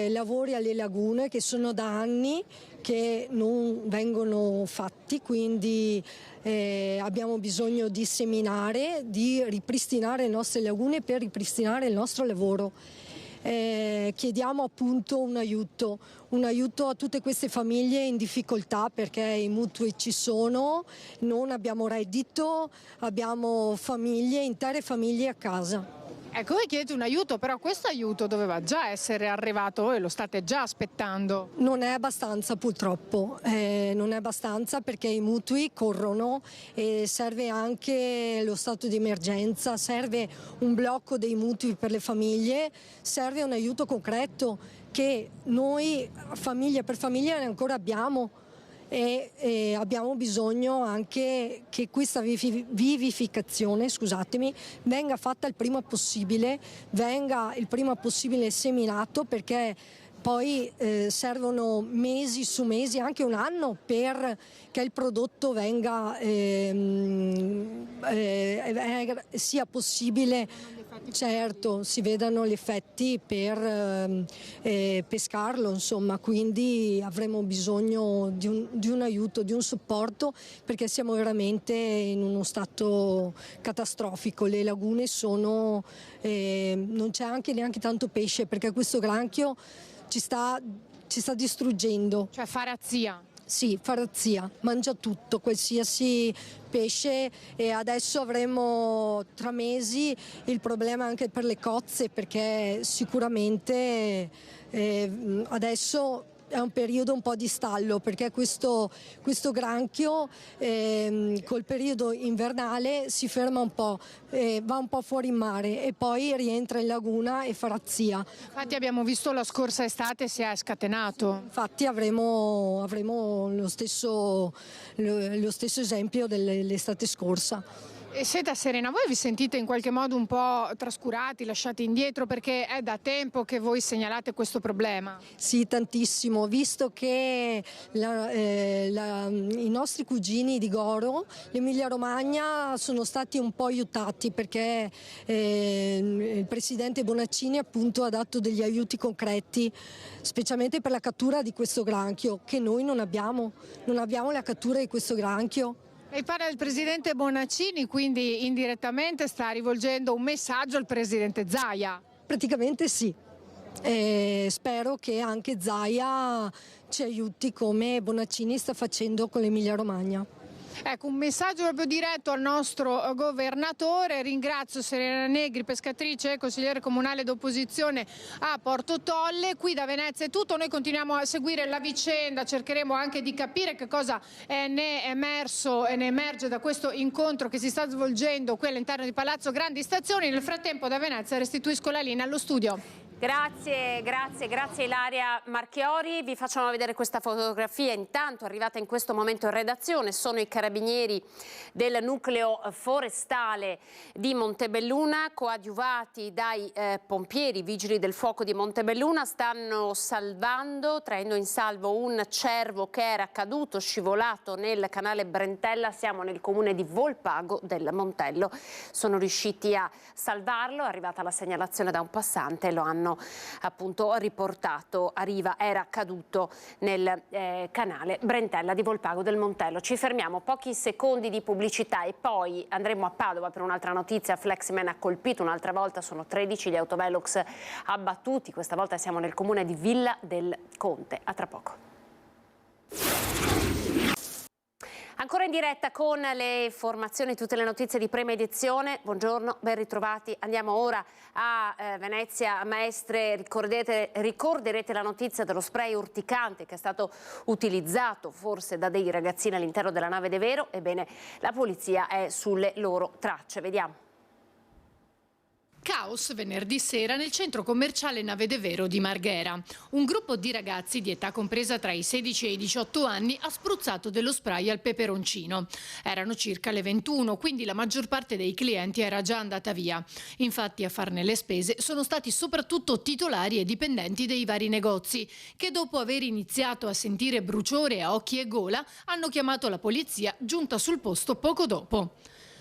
lavori alle lagune che sono da anni che non vengono fatti, quindi abbiamo bisogno di seminare, di ripristinare le nostre lagune per ripristinare il nostro lavoro. Chiediamo appunto un aiuto a tutte queste famiglie in difficoltà perché i mutui ci sono, non abbiamo reddito, abbiamo intere famiglie a casa. Ecco, voi chiedete un aiuto, però questo aiuto doveva già essere arrivato, voi lo state già aspettando. Non è abbastanza purtroppo, non è abbastanza perché i mutui corrono e serve anche lo stato di emergenza, serve un blocco dei mutui per le famiglie, serve un aiuto concreto che noi famiglia per famiglia ancora abbiamo. E abbiamo bisogno anche che questa vivificazione, venga fatta il prima possibile, venga il prima possibile seminato, perché poi servono mesi su mesi, anche un anno, per che il prodotto sia possibile. Certo, si vedano gli effetti per pescarlo, insomma, quindi avremo bisogno di un aiuto, di un supporto, perché siamo veramente in uno stato catastrofico. Le lagune sono, non c'è neanche tanto pesce, perché questo granchio ci sta distruggendo. Cioè fa razzia? Sì, fa razzia, mangia tutto, qualsiasi pesce, e adesso avremo tra mesi il problema anche per le cozze, perché sicuramente adesso è un periodo un po' di stallo, perché questo granchio col periodo invernale si ferma un po', va un po' fuori in mare e poi rientra in laguna e fa razzia. Infatti abbiamo visto la scorsa estate si è scatenato. Infatti avremo lo stesso esempio dell'estate scorsa. E siete serena, voi vi sentite in qualche modo un po' trascurati, lasciati indietro, perché è da tempo che voi segnalate questo problema? Sì, tantissimo, visto che i nostri cugini di Goro, l'Emilia Romagna, sono stati un po' aiutati, perché il presidente Bonaccini appunto ha dato degli aiuti concreti, specialmente per la cattura di questo granchio, che noi non abbiamo la cattura di questo granchio. E parla del presidente Bonaccini, quindi indirettamente sta rivolgendo un messaggio al presidente Zaia. Praticamente sì. Spero che anche Zaia ci aiuti come Bonaccini sta facendo con l'Emilia Romagna. Ecco, un messaggio proprio diretto al nostro governatore. Ringrazio Serena Negri, pescatrice e consigliere comunale d'opposizione a Porto Tolle. Qui da Venezia è tutto, noi continuiamo a seguire la vicenda, cercheremo anche di capire che cosa ne è emerso e ne emerge da questo incontro che si sta svolgendo qui all'interno di Palazzo Grandi Stazioni. Nel frattempo da Venezia restituisco la linea allo studio. Grazie Ilaria Marchiori. Vi facciamo vedere questa fotografia intanto arrivata in questo momento in redazione. Sono i carabinieri del nucleo forestale di Montebelluna, coadiuvati dai pompieri, vigili del fuoco di Montebelluna, stanno traendo in salvo un cervo che era caduto, scivolato nel canale Brentella. Siamo nel comune di Volpago del Montello. Sono riusciti a salvarlo, è arrivata la segnalazione da un passante e lo hanno appunto riportato a riva, era caduto nel canale Brentella di Volpago del Montello. Ci fermiamo, pochi secondi di pubblicità e poi andremo a Padova per un'altra notizia. Fleximan ha colpito un'altra volta, sono 13 gli autovelox abbattuti, questa volta siamo nel comune di Villa del Conte. A tra poco. Ancora in diretta con le informazioni, tutte le notizie di Prima Edizione. Buongiorno, ben ritrovati. Andiamo ora a Venezia Maestre. Ricorderete la notizia dello spray urticante che è stato utilizzato forse da dei ragazzini all'interno della nave De Vero. Ebbene, la polizia è sulle loro tracce. Vediamo. Caos venerdì sera nel centro commerciale Nave De Vero di Marghera. Un gruppo di ragazzi di età compresa tra i 16 e i 18 anni ha spruzzato dello spray al peperoncino. Erano circa le 21, quindi la maggior parte dei clienti era già andata via. Infatti a farne le spese sono stati soprattutto titolari e dipendenti dei vari negozi, che dopo aver iniziato a sentire bruciore a occhi e gola hanno chiamato la polizia, giunta sul posto poco dopo.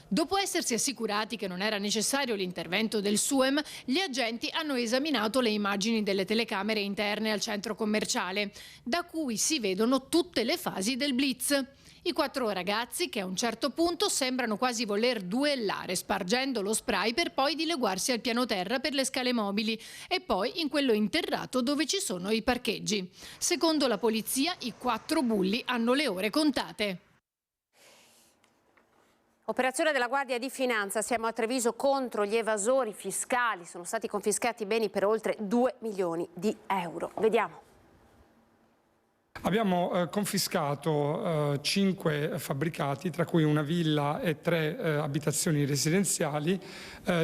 Dopo essersi assicurati che non era necessario l'intervento del SUEM, gli agenti hanno esaminato le immagini delle telecamere interne al centro commerciale, da cui si vedono tutte le fasi del blitz. I 4 ragazzi, che a un certo punto sembrano quasi voler duellare, spargendo lo spray per poi dileguarsi al piano terra per le scale mobili e poi in quello interrato dove ci sono i parcheggi. Secondo la polizia, i 4 bulli hanno le ore contate. Operazione della Guardia di Finanza, siamo a Treviso contro gli evasori fiscali, sono stati confiscati beni per oltre 2 milioni di euro. Vediamo. Abbiamo confiscato 5 fabbricati, tra cui una villa e 3 abitazioni residenziali,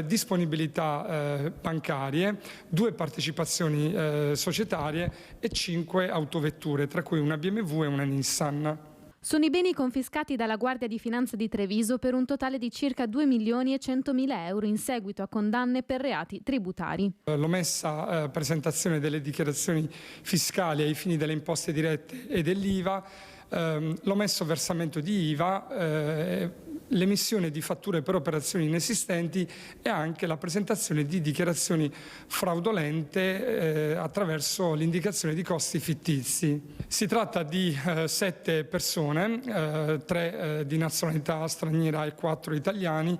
disponibilità bancarie, 2 partecipazioni societarie e 5 autovetture, tra cui una BMW e una Nissan. Sono i beni confiscati dalla Guardia di Finanza di Treviso per un totale di circa 2 milioni e 100 mila euro in seguito a condanne per reati tributari. L'omessa presentazione delle dichiarazioni fiscali ai fini delle imposte dirette e dell'IVA, l'omesso versamento di IVA, l'emissione di fatture per operazioni inesistenti e anche la presentazione di dichiarazioni fraudolente attraverso l'indicazione di costi fittizi. Si tratta di 7 persone, 3 di nazionalità straniera e 4 italiani,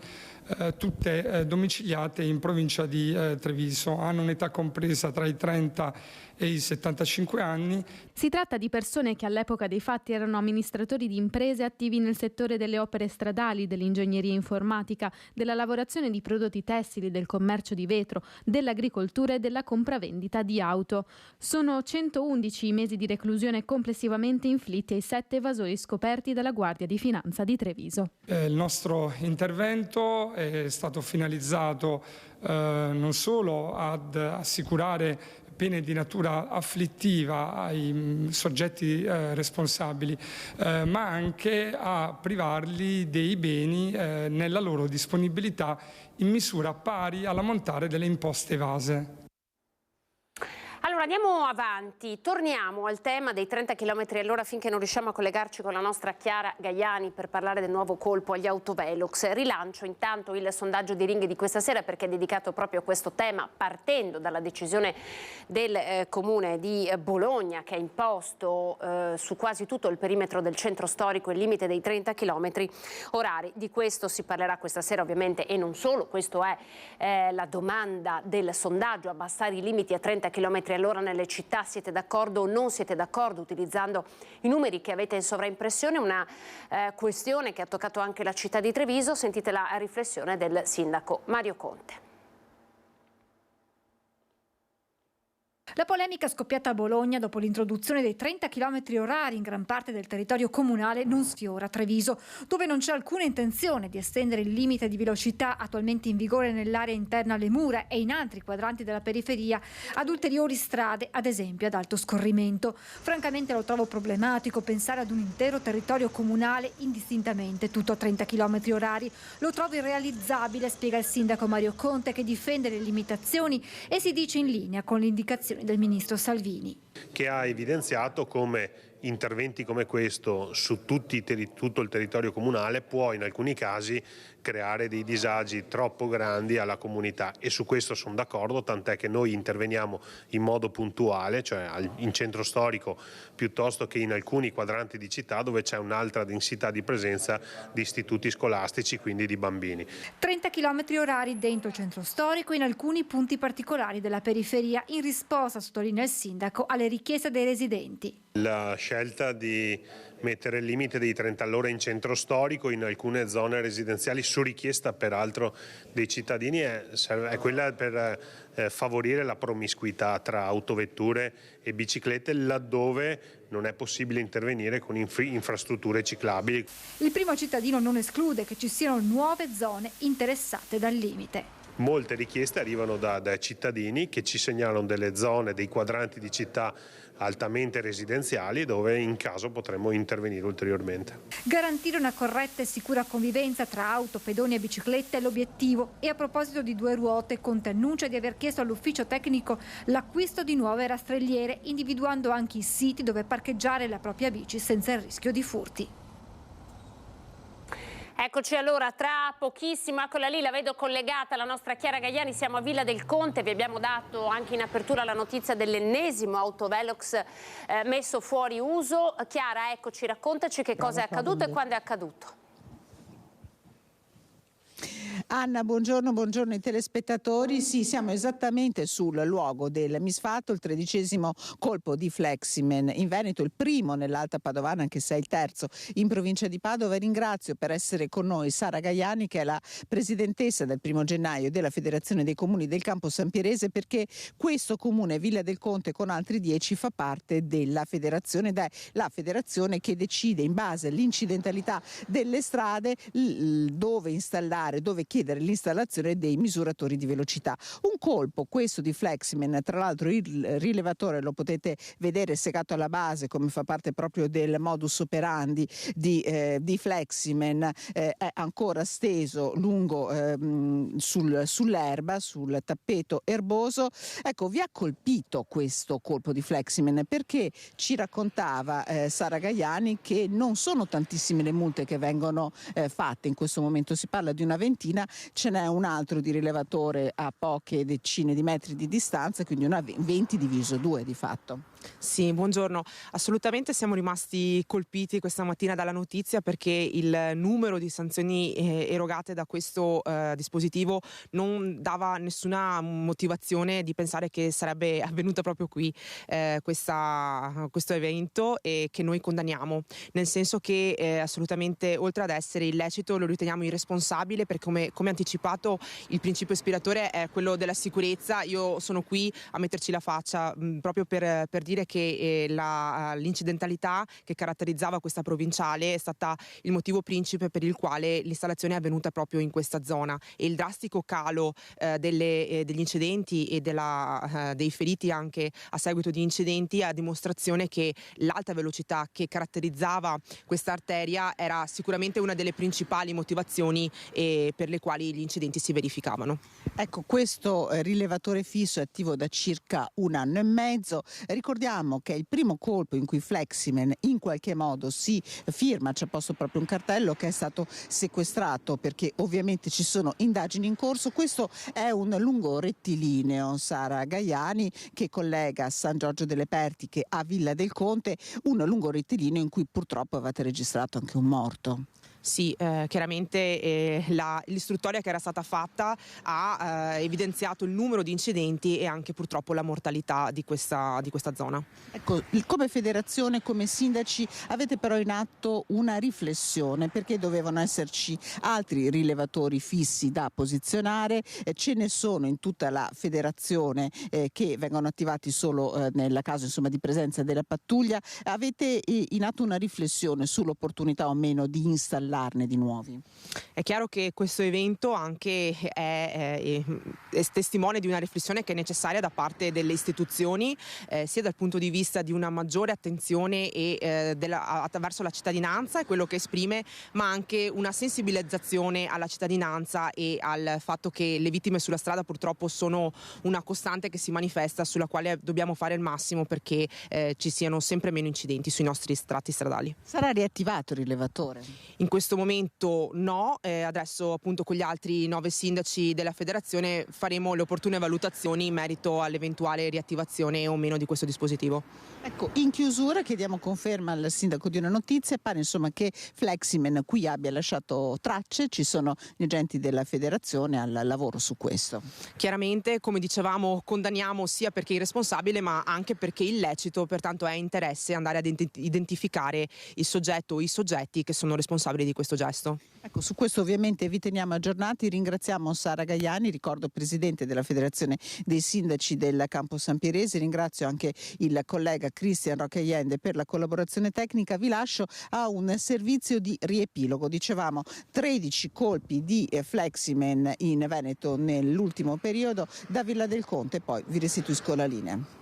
tutte domiciliate in provincia di Treviso. Hanno un'età compresa tra i 30 e i 75 anni. Si tratta di persone che all'epoca dei fatti erano amministratori di imprese attivi nel settore delle opere stradali, dell'ingegneria informatica, della lavorazione di prodotti tessili, del commercio di vetro, dell'agricoltura e della compravendita di auto. Sono 111 i mesi di reclusione complessivamente inflitti ai 7 evasori scoperti dalla Guardia di Finanza di Treviso. Il nostro intervento è stato finalizzato non solo ad assicurare pene di natura afflittiva ai soggetti responsabili, ma anche a privarli dei beni nella loro disponibilità in misura pari all'ammontare delle imposte evase. Allora andiamo avanti, torniamo al tema dei 30 km all'ora finché non riusciamo a collegarci con la nostra Chiara Gaiani per parlare del nuovo colpo agli autovelox. Rilancio intanto il sondaggio di Ring di questa sera perché è dedicato proprio a questo tema, partendo dalla decisione del Comune di Bologna che ha imposto su quasi tutto il perimetro del centro storico il limite dei 30 km orari. Di questo si parlerà questa sera ovviamente e non solo, questo è la domanda del sondaggio, abbassare i limiti a 30 km all'ora nelle città. Siete d'accordo o non siete d'accordo? Utilizzando i numeri che avete in sovraimpressione, una questione che ha toccato anche la città di Treviso. Sentite la riflessione del sindaco Mario Conte. La polemica scoppiata a Bologna dopo l'introduzione dei 30 km orari in gran parte del territorio comunale non sfiora Treviso, dove non c'è alcuna intenzione di estendere il limite di velocità attualmente in vigore nell'area interna alle mura e in altri quadranti della periferia ad ulteriori strade, ad esempio ad alto scorrimento. Francamente lo trovo problematico pensare ad un intero territorio comunale indistintamente tutto a 30 km orari. Lo trovo irrealizzabile, spiega il sindaco Mario Conte, che difende le limitazioni e si dice in linea con le indicazioni del ministro Salvini, che ha evidenziato come interventi come questo su tutto il territorio comunale può in alcuni casi creare dei disagi troppo grandi alla comunità, e su questo sono d'accordo, tant'è che noi interveniamo in modo puntuale, cioè in centro storico piuttosto che in alcuni quadranti di città dove c'è un'altra densità di presenza di istituti scolastici, quindi di bambini. 30 km orari dentro il centro storico in alcuni punti particolari della periferia, in risposta, sottolinea il sindaco, alle richieste dei residenti. La scelta di mettere il limite dei 30 all'ora in centro storico in alcune zone residenziali, su richiesta peraltro dei cittadini, è quella per favorire la promiscuità tra autovetture e biciclette laddove non è possibile intervenire con infrastrutture ciclabili. Il primo cittadino non esclude che ci siano nuove zone interessate dal limite. Molte richieste arrivano da cittadini che ci segnalano delle zone, dei quadranti di città altamente residenziali dove in caso potremmo intervenire ulteriormente. Garantire una corretta e sicura convivenza tra auto, pedoni e biciclette è l'obiettivo, e a proposito di 2 ruote Conte annuncia di aver chiesto all'ufficio tecnico l'acquisto di nuove rastrelliere, individuando anche i siti dove parcheggiare la propria bici senza il rischio di furti. Eccoci allora, tra pochissimo, eccola lì, la vedo collegata, la nostra Chiara Gaiani, siamo a Villa del Conte, vi abbiamo dato anche in apertura la notizia dell'ennesimo autovelox messo fuori uso. Chiara, eccoci, raccontaci che cosa è accaduto e quando è accaduto. Anna, buongiorno ai telespettatori. Sì, siamo esattamente sul luogo del misfatto, il 13° colpo di Fleximen in Veneto, il primo nell'Alta Padovana, anche se è il terzo in provincia di Padova. Ringrazio per essere con noi Sara Gaiani, che è la presidentessa del 1° gennaio della Federazione dei Comuni del Campo Sampierese, perché questo comune, Villa del Conte, con altri 10 fa parte della federazione ed è la federazione che decide in base all'incidentalità delle strade dove installare, dove chiedere l'installazione dei misuratori di velocità. Un colpo, questo di Fleximen, tra l'altro il rilevatore lo potete vedere segato alla base, come fa parte proprio del modus operandi di Fleximen, è ancora steso lungo sull'erba, sul tappeto erboso. Ecco, vi ha colpito questo colpo di Fleximen perché ci raccontava Sara Gaiani che non sono tantissime le multe che vengono fatte in questo momento, si parla di una ventina. Ce n'è un altro di rilevatore a poche decine di metri di distanza, quindi una 20 diviso 2 di fatto. Sì, buongiorno. Assolutamente siamo rimasti colpiti questa mattina dalla notizia, perché il numero di sanzioni erogate da questo dispositivo non dava nessuna motivazione di pensare che sarebbe avvenuto proprio qui questo evento, e che noi condanniamo, nel senso che assolutamente, oltre ad essere illecito, lo riteniamo irresponsabile, perché come anticipato il principio ispiratore è quello della sicurezza. Io sono qui a metterci la faccia proprio per dire che l'incidentalità che caratterizzava questa provinciale è stata il motivo principe per il quale l'installazione è avvenuta proprio in questa zona, e il drastico calo degli incidenti e dei feriti anche a seguito di incidenti è a dimostrazione che l'alta velocità che caratterizzava questa arteria era sicuramente una delle principali motivazioni per le quali gli incidenti si verificavano. Ecco, questo rilevatore fisso è attivo da circa 1 anno e mezzo. Ricordiamo che è il primo colpo in cui Fleximen in qualche modo si firma, c'è posto proprio un cartello, che è stato sequestrato perché ovviamente ci sono indagini in corso. Questo è un lungo rettilineo, Sara Gaiani, che collega San Giorgio delle Pertiche a Villa del Conte, un lungo rettilineo in cui purtroppo avete registrato anche un morto. Sì, chiaramente l'istruttoria che era stata fatta ha evidenziato il numero di incidenti e anche purtroppo la mortalità di questa zona. Ecco, come federazione, come sindaci, avete però in atto una riflessione, perché dovevano esserci altri rilevatori fissi da posizionare, ce ne sono in tutta la federazione che vengono attivati solo nel caso di presenza della pattuglia. Avete in atto una riflessione sull'opportunità o meno di installare di nuovi? È chiaro che questo evento anche è testimone di una riflessione che è necessaria da parte delle istituzioni, sia dal punto di vista di una maggiore attenzione attraverso la cittadinanza e quello che esprime, ma anche una sensibilizzazione alla cittadinanza e al fatto che le vittime sulla strada purtroppo sono una costante che si manifesta, sulla quale dobbiamo fare il massimo perché ci siano sempre meno incidenti sui nostri tratti stradali. Sarà riattivato il rilevatore? In questo momento no, adesso appunto con gli altri 9 sindaci della federazione faremo le opportune valutazioni in merito all'eventuale riattivazione o meno di questo dispositivo. Ecco, in chiusura chiediamo conferma al sindaco di una notizia. Pare che Fleximen qui abbia lasciato tracce, ci sono gli agenti della federazione al lavoro su questo. Chiaramente, come dicevamo, condanniamo sia perché è irresponsabile ma anche perché è illecito, pertanto è interesse andare ad identificare il soggetto o i soggetti che sono responsabili di questo gesto. Ecco, su questo ovviamente vi teniamo aggiornati. Ringraziamo Sara Gaiani, ricordo presidente della Federazione dei Sindaci del Campo Sampierese. Ringrazio anche il collega Cristian Roccaiende per la collaborazione tecnica. Vi lascio a un servizio di riepilogo. Dicevamo 13 colpi di Fleximen in Veneto nell'ultimo periodo. Da Villa del Conte poi vi restituisco la linea.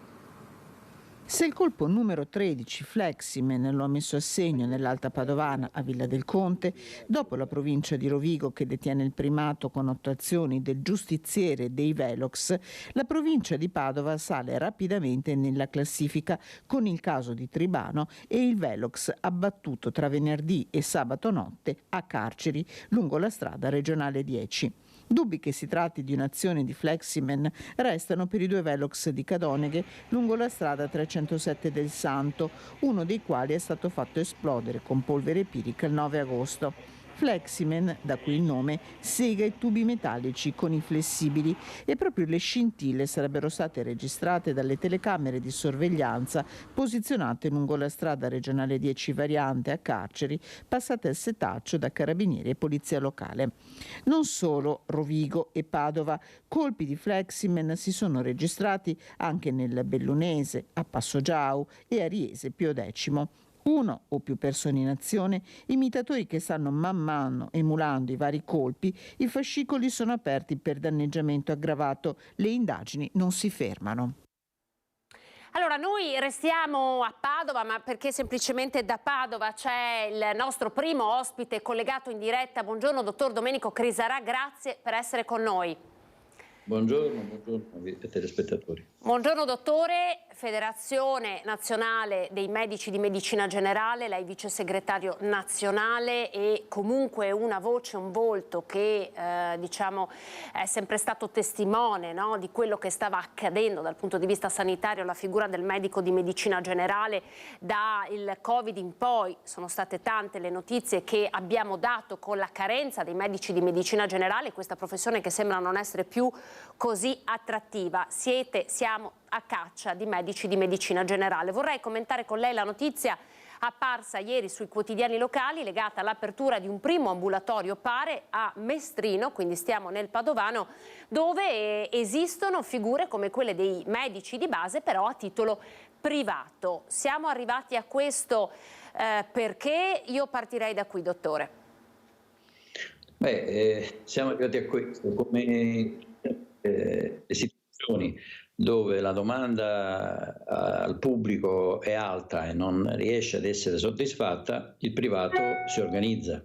Se il colpo numero 13, Fleximen, lo ha messo a segno nell'Alta Padovana a Villa del Conte, dopo la provincia di Rovigo che detiene il primato con 8 azioni del giustiziere dei Velox, la provincia di Padova sale rapidamente nella classifica con il caso di Tribano e il Velox abbattuto tra venerdì e sabato notte a Carceri lungo la strada regionale 10. Dubbi che si tratti di un'azione di Fleximen restano per i 2 Velox di Cadoneghe lungo la strada 307 del Santo, uno dei quali è stato fatto esplodere con polvere pirica il 9 agosto. Fleximen, da cui il nome, sega i tubi metallici con i flessibili e proprio le scintille sarebbero state registrate dalle telecamere di sorveglianza posizionate lungo la strada regionale 10 variante a Carceri, passate al setaccio da carabinieri e polizia locale. Non solo Rovigo e Padova, colpi di Fleximen si sono registrati anche nel Bellunese, a Passogiau e a Riese Pio X. Uno o più persone in azione, imitatori che stanno man mano emulando i vari colpi, i fascicoli sono aperti per danneggiamento aggravato, le indagini non si fermano. Allora, noi restiamo a Padova, ma perché semplicemente da Padova c'è il nostro primo ospite collegato in diretta. Buongiorno, dottor Domenico Crisarà, grazie per essere con noi. Buongiorno ai telespettatori. Buongiorno dottore, Federazione Nazionale dei Medici di Medicina Generale, lei vice segretario nazionale e comunque una voce, un volto che diciamo è sempre stato testimone, no, di quello che stava accadendo dal punto di vista sanitario, la figura del medico di medicina generale. Dal Covid in poi sono state tante le notizie che abbiamo dato con la carenza dei medici di medicina generale, questa professione che sembra non essere più così attrattiva. Siamo a caccia di medici di medicina generale. Vorrei commentare con lei la notizia apparsa ieri sui quotidiani locali legata all'apertura di un primo ambulatorio pare a Mestrino, quindi stiamo nel Padovano, dove esistono figure come quelle dei medici di base però a titolo privato. Siamo arrivati a questo perché io partirei da qui, dottore. Siamo arrivati a questo come le situazioni dove la domanda al pubblico è alta e non riesce ad essere soddisfatta, il privato si organizza.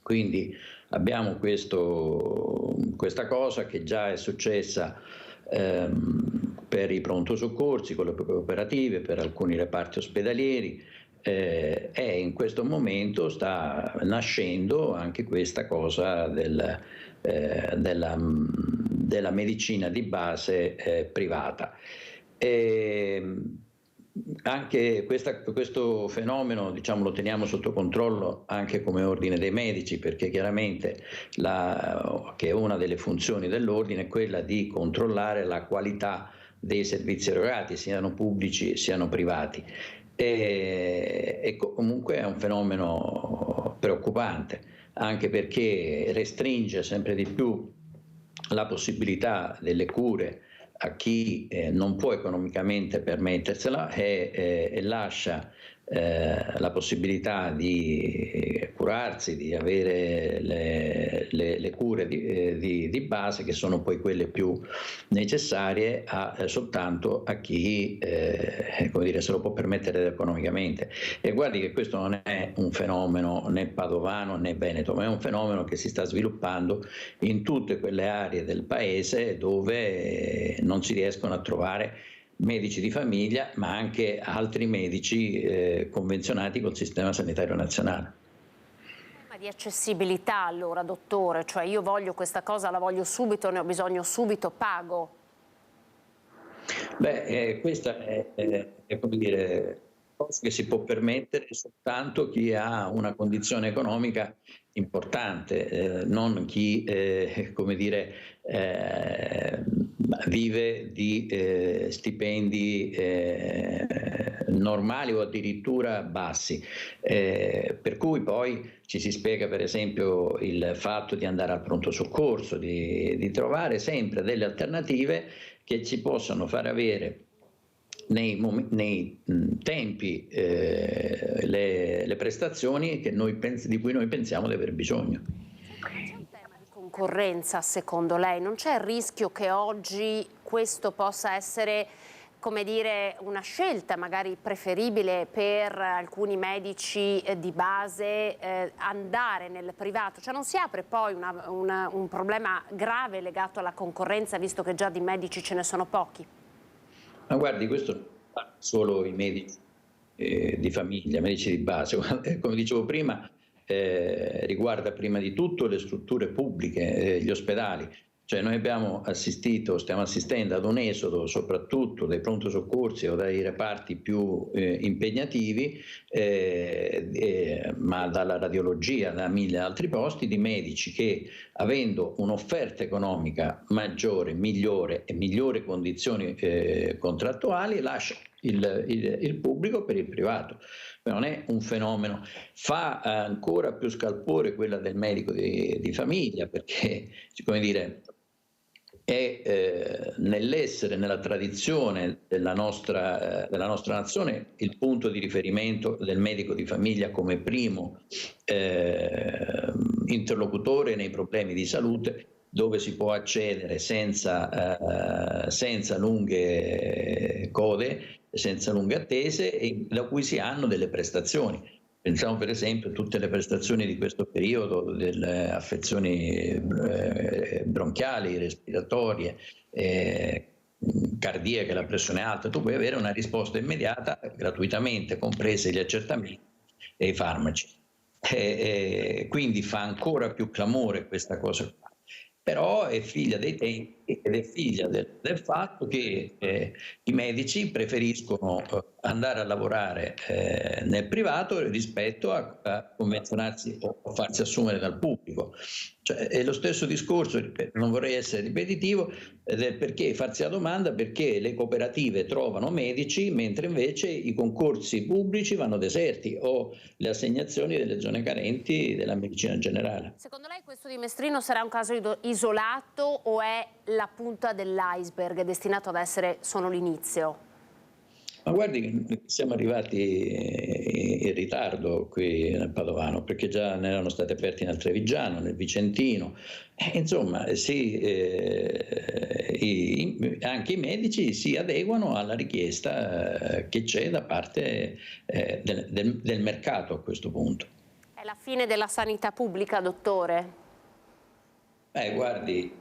Quindi abbiamo questa cosa che già è successa per i pronto soccorsi, con le operative, per alcuni reparti ospedalieri, e in questo momento sta nascendo anche questa cosa della medicina di base privata. Anche questo fenomeno, diciamo, lo teniamo sotto controllo anche come ordine dei medici, perché chiaramente che una delle funzioni dell'ordine è quella di controllare la qualità dei servizi erogati, siano pubblici siano privati. E comunque è un fenomeno preoccupante, anche perché restringe sempre di più la possibilità delle cure a chi non può economicamente permettersela e lascia la possibilità di curarsi, di avere le cure di base, che sono poi quelle più necessarie, soltanto a chi come dire, se lo può permettere economicamente. E guardi che questo non è un fenomeno né padovano né veneto, ma è un fenomeno che si sta sviluppando in tutte quelle aree del paese dove non si riescono a trovare medici di famiglia, ma anche altri medici convenzionati col sistema sanitario nazionale. Ma di accessibilità allora, dottore, cioè io voglio questa cosa, la voglio subito, ne ho bisogno subito, pago? Questa è come dire, cosa che si può permettere soltanto chi ha una condizione economica importante, non chi come dire, vive di stipendi normali o addirittura bassi, per cui poi ci si spiega per esempio il fatto di andare al pronto soccorso, di trovare sempre delle alternative che ci possano far avere nei tempi le prestazioni di cui noi pensiamo di aver bisogno. C'è un tema di concorrenza secondo lei? Non c'è il rischio che oggi questo possa essere, come dire, una scelta magari preferibile per alcuni medici di base andare nel privato? Cioè non si apre poi un problema grave legato alla concorrenza, visto che già di medici ce ne sono pochi? Ma guardi, questo non riguarda solo i medici di famiglia, medici di base, come dicevo prima, riguarda prima di tutto le strutture pubbliche, gli ospedali, Cioè noi stiamo assistendo ad un esodo soprattutto dai pronto soccorsi o dai reparti più impegnativi, ma dalla radiologia, da 1000 altri posti, di medici che, avendo un'offerta economica maggiore, migliore e migliori condizioni contrattuali, lasciano il pubblico per il privato. Non è un fenomeno. Fa ancora più scalpore quella del medico di famiglia, perché, come dire, è nell'essere, nella tradizione della nostra nazione, il punto di riferimento del medico di famiglia come primo interlocutore nei problemi di salute, dove si può accedere senza lunghe code, senza lunghe attese, e da cui si hanno delle prestazioni. Pensiamo per esempio a tutte le prestazioni di questo periodo, delle affezioni bronchiali, respiratorie, cardiache, la pressione alta. Tu puoi avere una risposta immediata, gratuitamente, compresi gli accertamenti e i farmaci. Quindi fa ancora più clamore questa cosa qua. Però è figlia dei tempi ed è figlia del fatto che i medici preferiscono andare a lavorare nel privato rispetto a convenzionarsi o a farsi assumere dal pubblico. Cioè, è lo stesso discorso, non vorrei essere ripetitivo, del perché farsi la domanda perché le cooperative trovano medici mentre invece i concorsi pubblici vanno deserti, o le assegnazioni delle zone carenti della medicina generale. Secondo lei questo di Mestrino sarà un caso isolato o è la punta dell'iceberg, è destinato ad essere solo l'inizio? Ma guardi che siamo arrivati in ritardo qui nel Padovano, perché già ne erano stati aperti nel Trevigiano, nel Vicentino. Insomma, sì, anche i medici si adeguano alla richiesta che c'è da parte del mercato a questo punto. È la fine della sanità pubblica, dottore? Guardi,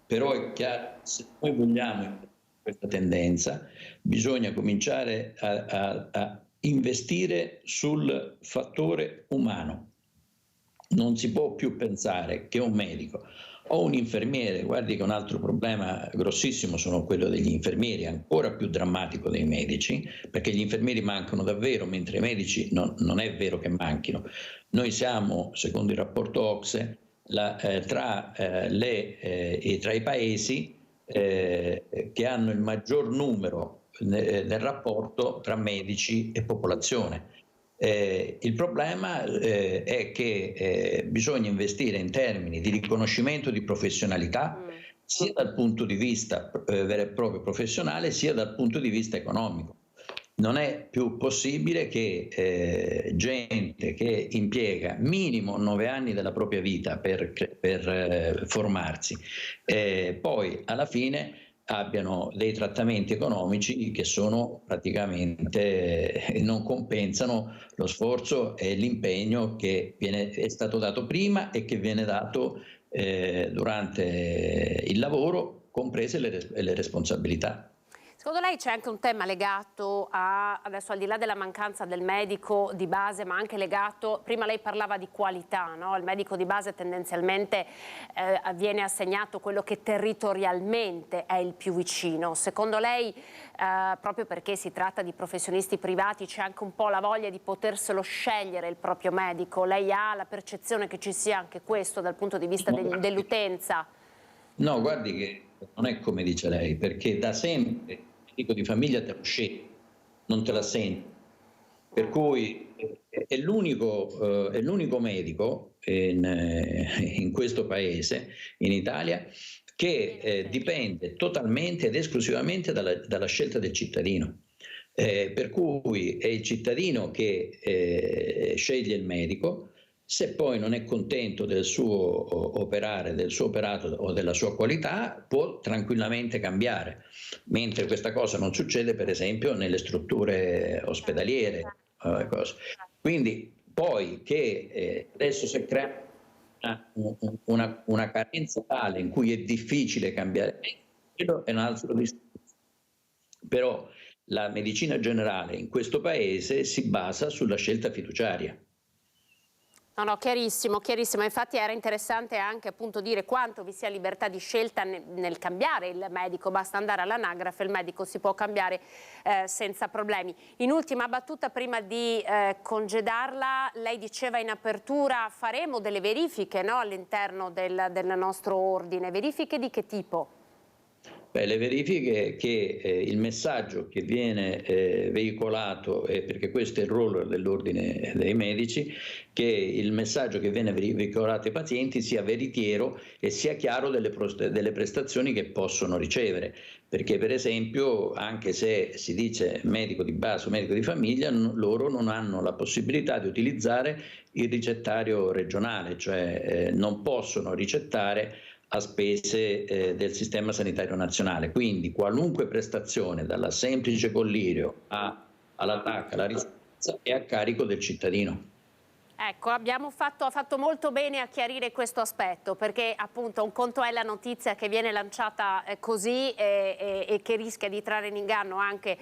però è chiaro, se noi vogliamo questa tendenza, bisogna cominciare a investire sul fattore umano. Non si può più pensare che un medico o un infermiere, guardi che un altro problema grossissimo sono quello degli infermieri, ancora più drammatico dei medici, perché gli infermieri mancano davvero, mentre i medici non è vero che manchino. Noi siamo, secondo il rapporto OCSE, tra i paesi che hanno il maggior numero nel rapporto tra medici e popolazione. Il problema è che bisogna investire in termini di riconoscimento di professionalità, sia dal punto di vista vero e proprio professionale, sia dal punto di vista economico. Non è più possibile che gente che impiega minimo 9 anni della propria vita per formarsi, poi alla fine abbiano dei trattamenti economici che sono praticamente non compensano lo sforzo e l'impegno che è stato dato prima e che viene dato durante il lavoro, comprese le responsabilità. Secondo lei c'è anche un tema legato adesso al di là della mancanza del medico di base, ma anche legato, prima lei parlava di qualità, no? Il medico di base tendenzialmente viene assegnato quello che territorialmente è il più vicino. Secondo lei, proprio perché si tratta di professionisti privati, c'è anche un po' la voglia di poterselo scegliere il proprio medico? Lei ha la percezione che ci sia anche questo dal punto di vista dell'utenza? No, guardi che non è come dice lei, perché da sempre il medico di famiglia te lo sceglie, non te l'assegna. Per cui è l'unico medico in questo paese, in Italia, che dipende totalmente ed esclusivamente dalla scelta del cittadino. Per cui è il cittadino che sceglie il medico. Se poi non è contento del suo operare, del suo operato o della sua qualità, può tranquillamente cambiare, mentre questa cosa non succede per esempio nelle strutture ospedaliere. Quindi poi che adesso si crea una carenza tale in cui è difficile cambiare, quello è un altro discorso. Però la medicina generale in questo paese si basa sulla scelta fiduciaria. No, chiarissimo, chiarissimo. Infatti era interessante anche appunto dire quanto vi sia libertà di scelta nel cambiare il medico. Basta andare all'anagrafe, il medico si può cambiare senza problemi. In ultima battuta, prima di congedarla, lei diceva in apertura faremo delle verifiche, no, all'interno del nostro ordine. Verifiche di che tipo? Beh, le verifiche che il messaggio che viene veicolato, perché questo è il ruolo dell'ordine dei medici, che il messaggio che viene veicolato ai pazienti sia veritiero e sia chiaro delle prestazioni che possono ricevere. Perché per esempio, anche se si dice medico di base o medico di famiglia, loro non hanno la possibilità di utilizzare il ricettario regionale, cioè non possono ricettare a spese del sistema sanitario nazionale. Quindi qualunque prestazione, dalla semplice collirio alla TAC, alla residenza, è a carico del cittadino. Ecco, ha fatto molto bene a chiarire questo aspetto, perché appunto un conto è la notizia che viene lanciata così e che rischia di trarre in inganno anche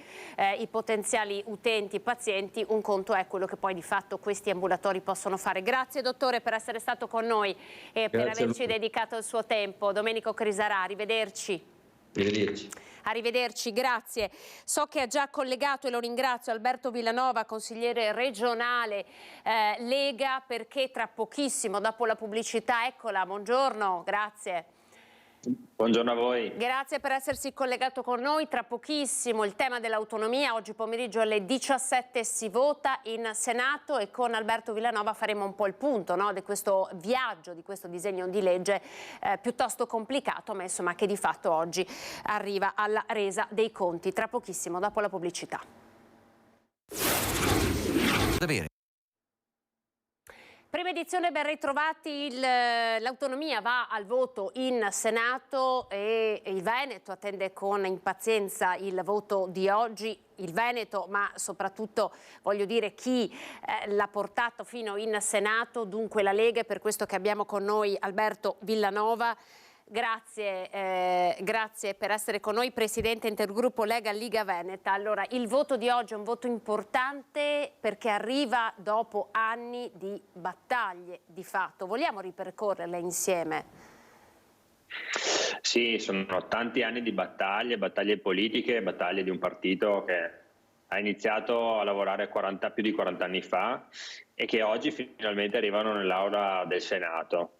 i potenziali utenti, pazienti, un conto è quello che poi di fatto questi ambulatori possono fare. Grazie dottore per essere stato con noi e per averci dedicato il suo tempo. Domenico Crisarà, arrivederci. Arrivederci. Arrivederci, grazie. So che ha già collegato, e lo ringrazio, Alberto Villanova, consigliere regionale Lega, perché tra pochissimo, dopo la pubblicità, eccola, buongiorno, grazie. Buongiorno a voi. Grazie per essersi collegato con noi. Tra pochissimo il tema dell'autonomia. Oggi pomeriggio alle 17 si vota in Senato e con Alberto Villanova faremo un po' il punto, no, di questo viaggio, di questo disegno di legge piuttosto complicato, ma insomma che di fatto oggi arriva alla resa dei conti. Tra pochissimo, dopo la pubblicità. Prima edizione, ben ritrovati. L'autonomia va al voto in Senato e il Veneto attende con impazienza il voto di oggi. Il Veneto, ma soprattutto voglio dire chi l'ha portato fino in Senato, dunque la Lega, è per questo che abbiamo con noi Alberto Villanova. Grazie per essere con noi, Presidente Intergruppo Lega Liga Veneta. Allora, il voto di oggi è un voto importante perché arriva dopo anni di battaglie di fatto. Vogliamo ripercorrerle insieme? Sì, sono tanti anni di battaglie politiche, battaglie di un partito che ha iniziato a lavorare più di 40 anni fa e che oggi finalmente arrivano nell'aula del Senato.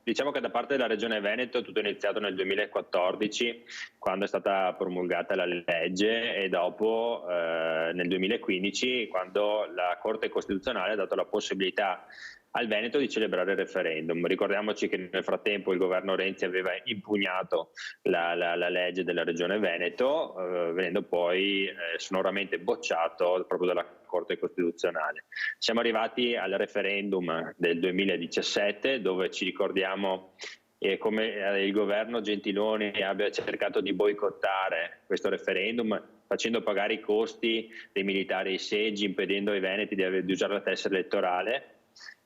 Diciamo che da parte della Regione Veneto tutto è iniziato nel 2014, quando è stata promulgata la legge, e dopo nel 2015, quando la Corte Costituzionale ha dato la possibilità al Veneto di celebrare il referendum. Ricordiamoci che nel frattempo il governo Renzi aveva impugnato la legge della Regione Veneto, venendo poi sonoramente bocciato proprio dalla Corte Costituzionale. Siamo arrivati al referendum del 2017, dove ci ricordiamo come il governo Gentiloni abbia cercato di boicottare questo referendum, facendo pagare i costi dei militari ai seggi, impedendo ai veneti di usare la tessera elettorale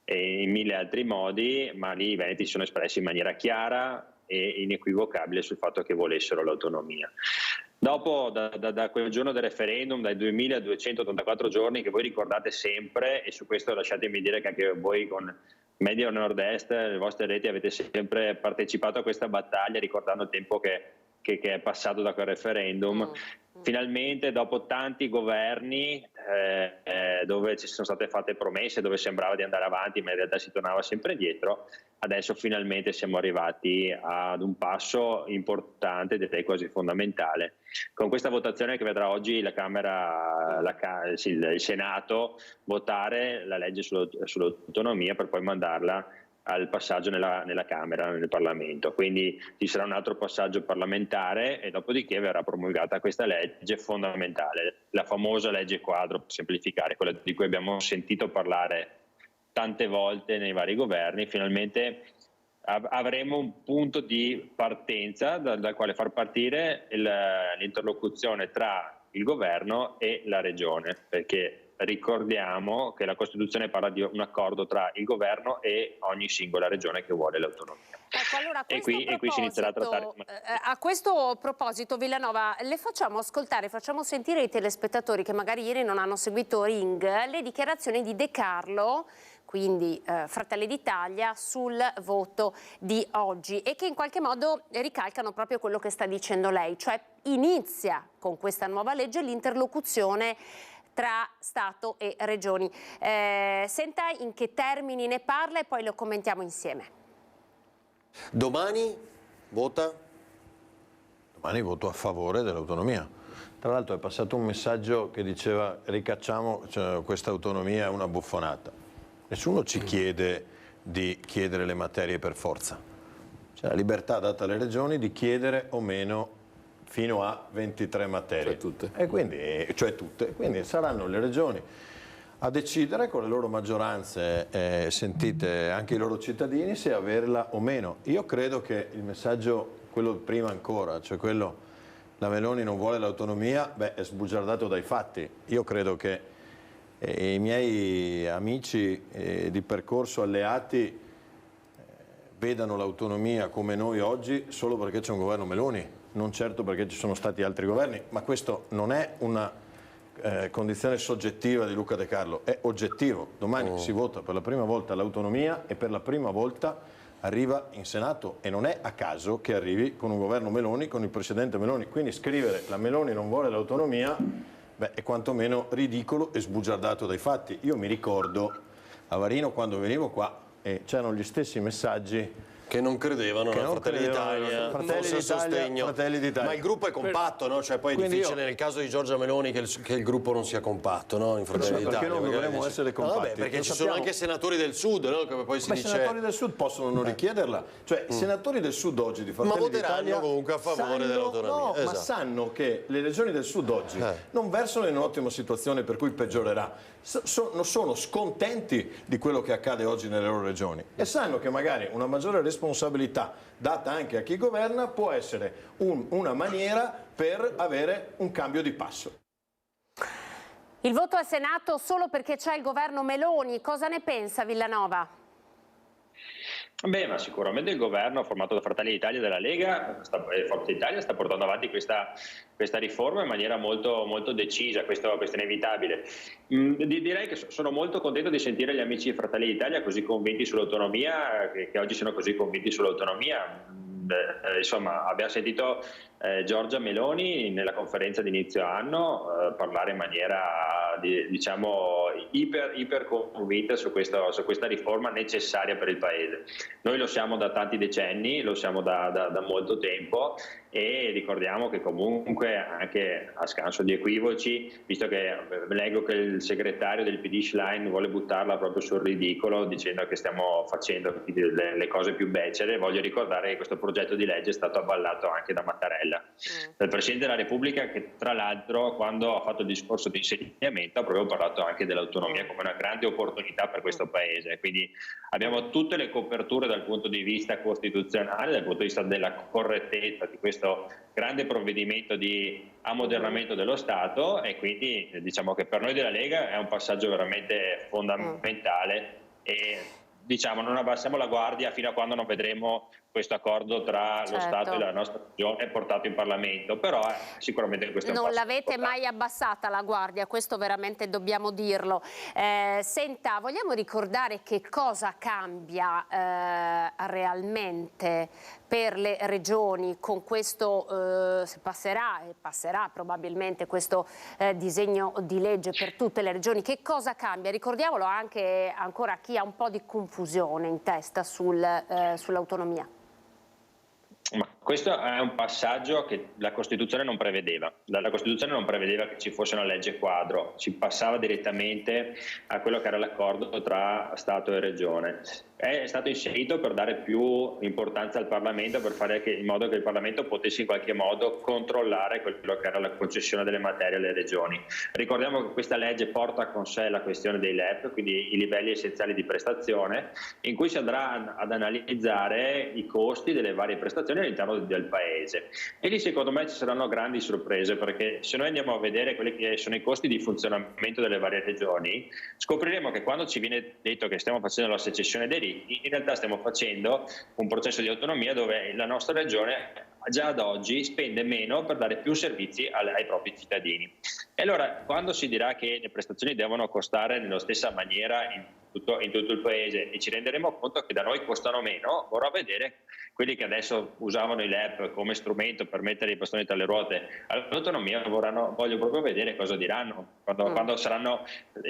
e in mille altri modi, ma lì i veneti si sono espressi in maniera chiara e inequivocabile sul fatto che volessero l'autonomia. Dopo, da quel giorno del referendum, dai 2284 giorni che voi ricordate sempre, e su questo lasciatemi dire che anche voi con Media Nord-Est, le vostre reti, avete sempre partecipato a questa battaglia ricordando il tempo che è passato da quel referendum. Finalmente, dopo tanti governi dove ci sono state fatte promesse, dove sembrava di andare avanti ma in realtà si tornava sempre indietro, adesso finalmente siamo arrivati ad un passo importante, direi quasi fondamentale. Con questa votazione che vedrà oggi il Senato votare la legge sull'autonomia per poi mandarla al passaggio nella Camera, nel Parlamento. Quindi ci sarà un altro passaggio parlamentare e dopodiché verrà promulgata questa legge fondamentale, la famosa legge quadro, per semplificare, quella di cui abbiamo sentito parlare tante volte nei vari governi. Finalmente avremo un punto di partenza dal quale far partire l'interlocuzione tra il governo e la regione, perché ricordiamo che la Costituzione parla di un accordo tra il governo e ogni singola regione che vuole l'autonomia. Ecco, allora, e qui si inizierà a trattare. A questo proposito, Villanova, le facciamo sentire ai telespettatori che magari ieri non hanno seguito Ring le dichiarazioni di De Carlo, quindi Fratelli d'Italia, sul voto di oggi, e che in qualche modo ricalcano proprio quello che sta dicendo lei, cioè inizia con questa nuova legge l'interlocuzione tra Stato e Regioni. Senta in che termini ne parla e poi lo commentiamo insieme. Domani vota? Domani voto a favore dell'autonomia. Tra l'altro è passato un messaggio che diceva ricacciamo, cioè, questa autonomia è una buffonata. Nessuno ci chiede di chiedere le materie per forza. C'è la libertà data alle regioni di chiedere o meno fino a 23 materie. Cioè tutte. E quindi, cioè tutte. Quindi saranno le regioni a decidere con le loro maggioranze, sentite anche i loro cittadini, se averla o meno. Io credo che il messaggio, quello prima ancora, cioè quello la Meloni non vuole l'autonomia, è sbugiardato dai fatti. Io credo che i miei amici di percorso alleati vedano l'autonomia come noi oggi solo perché c'è un governo Meloni, non certo perché ci sono stati altri governi, ma questo non è una condizione soggettiva di Luca De Carlo, è oggettivo. Domani si vota per la prima volta l'autonomia e per la prima volta arriva in Senato, e non è a caso che arrivi con un governo Meloni, con il precedente Meloni. Quindi scrivere la Meloni non vuole l'autonomia è quantomeno ridicolo e sbugiardato dai fatti. Io mi ricordo a Varino, quando venivo qua, c'erano gli stessi messaggi che non credevano a Fratelli d'Italia, forse a sostegno. Fratelli d'Italia. Ma il gruppo è compatto, no? Cioè poi è difficile nel caso di Giorgia Meloni che il gruppo non sia compatto, no? In Fratelli d'Italia. Perché non dovremmo essere compatti? No, perché ci sono anche senatori del Sud, no? Che poi si dice... I senatori del Sud possono non richiederla. Cioè i senatori del Sud oggi di Fratelli d'Italia... Ma voteranno comunque a favore dell'autonomia. No, esatto. Ma sanno che le regioni del Sud oggi non versano in un'ottima situazione per cui peggiorerà. Sono scontenti di quello che accade oggi nelle loro regioni e sanno che magari una maggiore responsabilità data anche a chi governa può essere una maniera per avere un cambio di passo. Il voto al Senato solo perché c'è il governo Meloni, cosa ne pensa Villanova? Ma sicuramente il governo formato da Fratelli d'Italia e della Lega, Forza Italia, sta portando avanti questa riforma in maniera molto, molto decisa, questo è inevitabile. Direi che sono molto contento di sentire gli amici di Fratelli d'Italia così convinti sull'autonomia, che oggi sono così convinti sull'autonomia. Insomma, abbiamo sentito Giorgia Meloni nella conferenza di inizio anno parlare in maniera diciamo iper convinta su questa riforma necessaria per il Paese. Noi lo siamo da tanti decenni, lo siamo da molto tempo, e ricordiamo che comunque anche a scanso di equivoci, visto che leggo che il segretario del PD Schlein vuole buttarla proprio sul ridicolo dicendo che stiamo facendo le cose più becere, voglio ricordare che questo progetto di legge è stato avallato anche da Mattarella, dal Presidente della Repubblica, che tra l'altro quando ha fatto il discorso di insediamento ha proprio parlato anche dell'autonomia come una grande opportunità per questo Paese. Quindi abbiamo tutte le coperture dal punto di vista costituzionale, dal punto di vista della correttezza di questo grande provvedimento di ammodernamento dello Stato, e quindi diciamo che per noi della Lega è un passaggio veramente fondamentale e diciamo non abbassiamo la guardia fino a quando non vedremo questo accordo tra lo Stato e la nostra regione portato in Parlamento, però sicuramente questo è un non passo l'avete importante. mai abbassata la guardia, questo veramente dobbiamo dirlo. Senta, vogliamo ricordare che cosa cambia realmente per le regioni con questo, se passerà probabilmente questo disegno di legge per tutte le regioni, che cosa cambia? Ricordiamolo anche ancora a chi ha un po' di confusione in testa sull'autonomia. Ma questo è un passaggio che la Costituzione non prevedeva. La Costituzione non prevedeva che ci fosse una legge quadro, si passava direttamente a quello che era l'accordo tra Stato e Regione. È stato inserito per dare più importanza al Parlamento, per fare in modo che il Parlamento potesse in qualche modo controllare quello che era la concessione delle materie alle regioni. Ricordiamo che questa legge porta con sé la questione dei LEP, quindi i livelli essenziali di prestazione, in cui si andrà ad analizzare i costi delle varie prestazioni all'interno del Paese. E lì secondo me ci saranno grandi sorprese, perché se noi andiamo a vedere quelli che sono i costi di funzionamento delle varie regioni, scopriremo che quando ci viene detto che stiamo facendo la secessione dei in realtà stiamo facendo un processo di autonomia dove la nostra regione già ad oggi spende meno per dare più servizi ai propri cittadini. E allora quando si dirà che le prestazioni devono costare nella stessa maniera in tutto il paese, e ci renderemo conto che da noi costano meno. Vorrò vedere quelli che adesso usavano i LEP come strumento per mettere i bastoni tra le ruote all'autonomia, voglio proprio vedere cosa diranno quando saranno.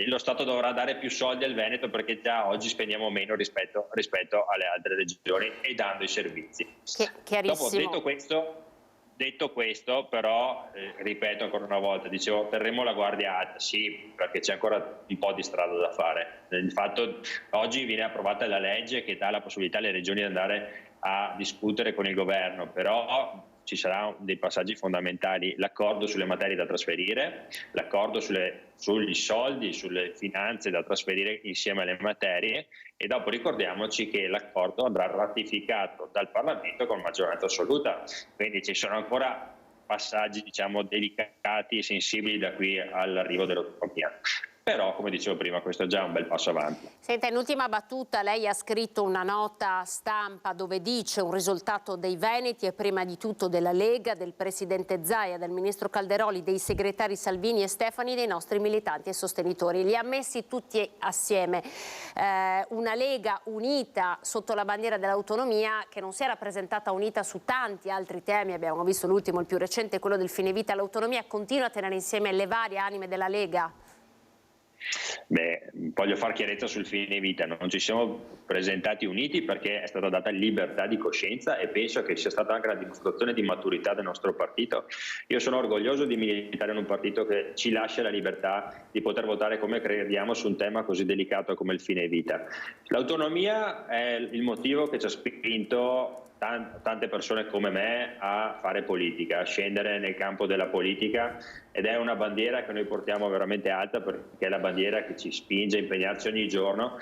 Lo Stato dovrà dare più soldi al Veneto, perché già oggi spendiamo meno rispetto alle altre regioni, e dando i servizi. Chiarissimo. Dopo, detto questo, però, ripeto ancora una volta, dicevo, terremo la guardia alta, sì, perché c'è ancora un po' di strada da fare. Il fatto, oggi viene approvata la legge che dà la possibilità alle regioni di andare a discutere con il governo, però ci saranno dei passaggi fondamentali: l'accordo sulle materie da trasferire, l'accordo sugli soldi, sulle finanze da trasferire insieme alle materie, e dopo ricordiamoci che l'accordo andrà ratificato dal Parlamento con maggioranza assoluta, quindi ci sono ancora passaggi, diciamo, delicati e sensibili da qui all'arrivo dell'autonomia. Però, come dicevo prima, questo è già un bel passo avanti. Senta, in ultima battuta, lei ha scritto una nota stampa dove dice: un risultato dei Veneti e prima di tutto della Lega, del Presidente Zaia, del Ministro Calderoli, dei segretari Salvini e Stefani, dei nostri militanti e sostenitori. Li ha messi tutti assieme. Una Lega unita sotto la bandiera dell'autonomia, che non si era presentata unita su tanti altri temi. Abbiamo visto l'ultimo, il più recente, quello del fine vita. L'autonomia continua a tenere insieme le varie anime della Lega? Voglio far chiarezza sul fine vita. Non ci siamo presentati uniti perché è stata data libertà di coscienza, e penso che sia stata anche una dimostrazione di maturità del nostro partito. Io sono orgoglioso di militare in un partito che ci lascia la libertà di poter votare come crediamo su un tema così delicato come il fine vita. L'autonomia è il motivo che ci ha spinto tante persone come me a fare politica, a scendere nel campo della politica, ed è una bandiera che noi portiamo veramente alta, perché è la bandiera che ci spinge a impegnarci ogni giorno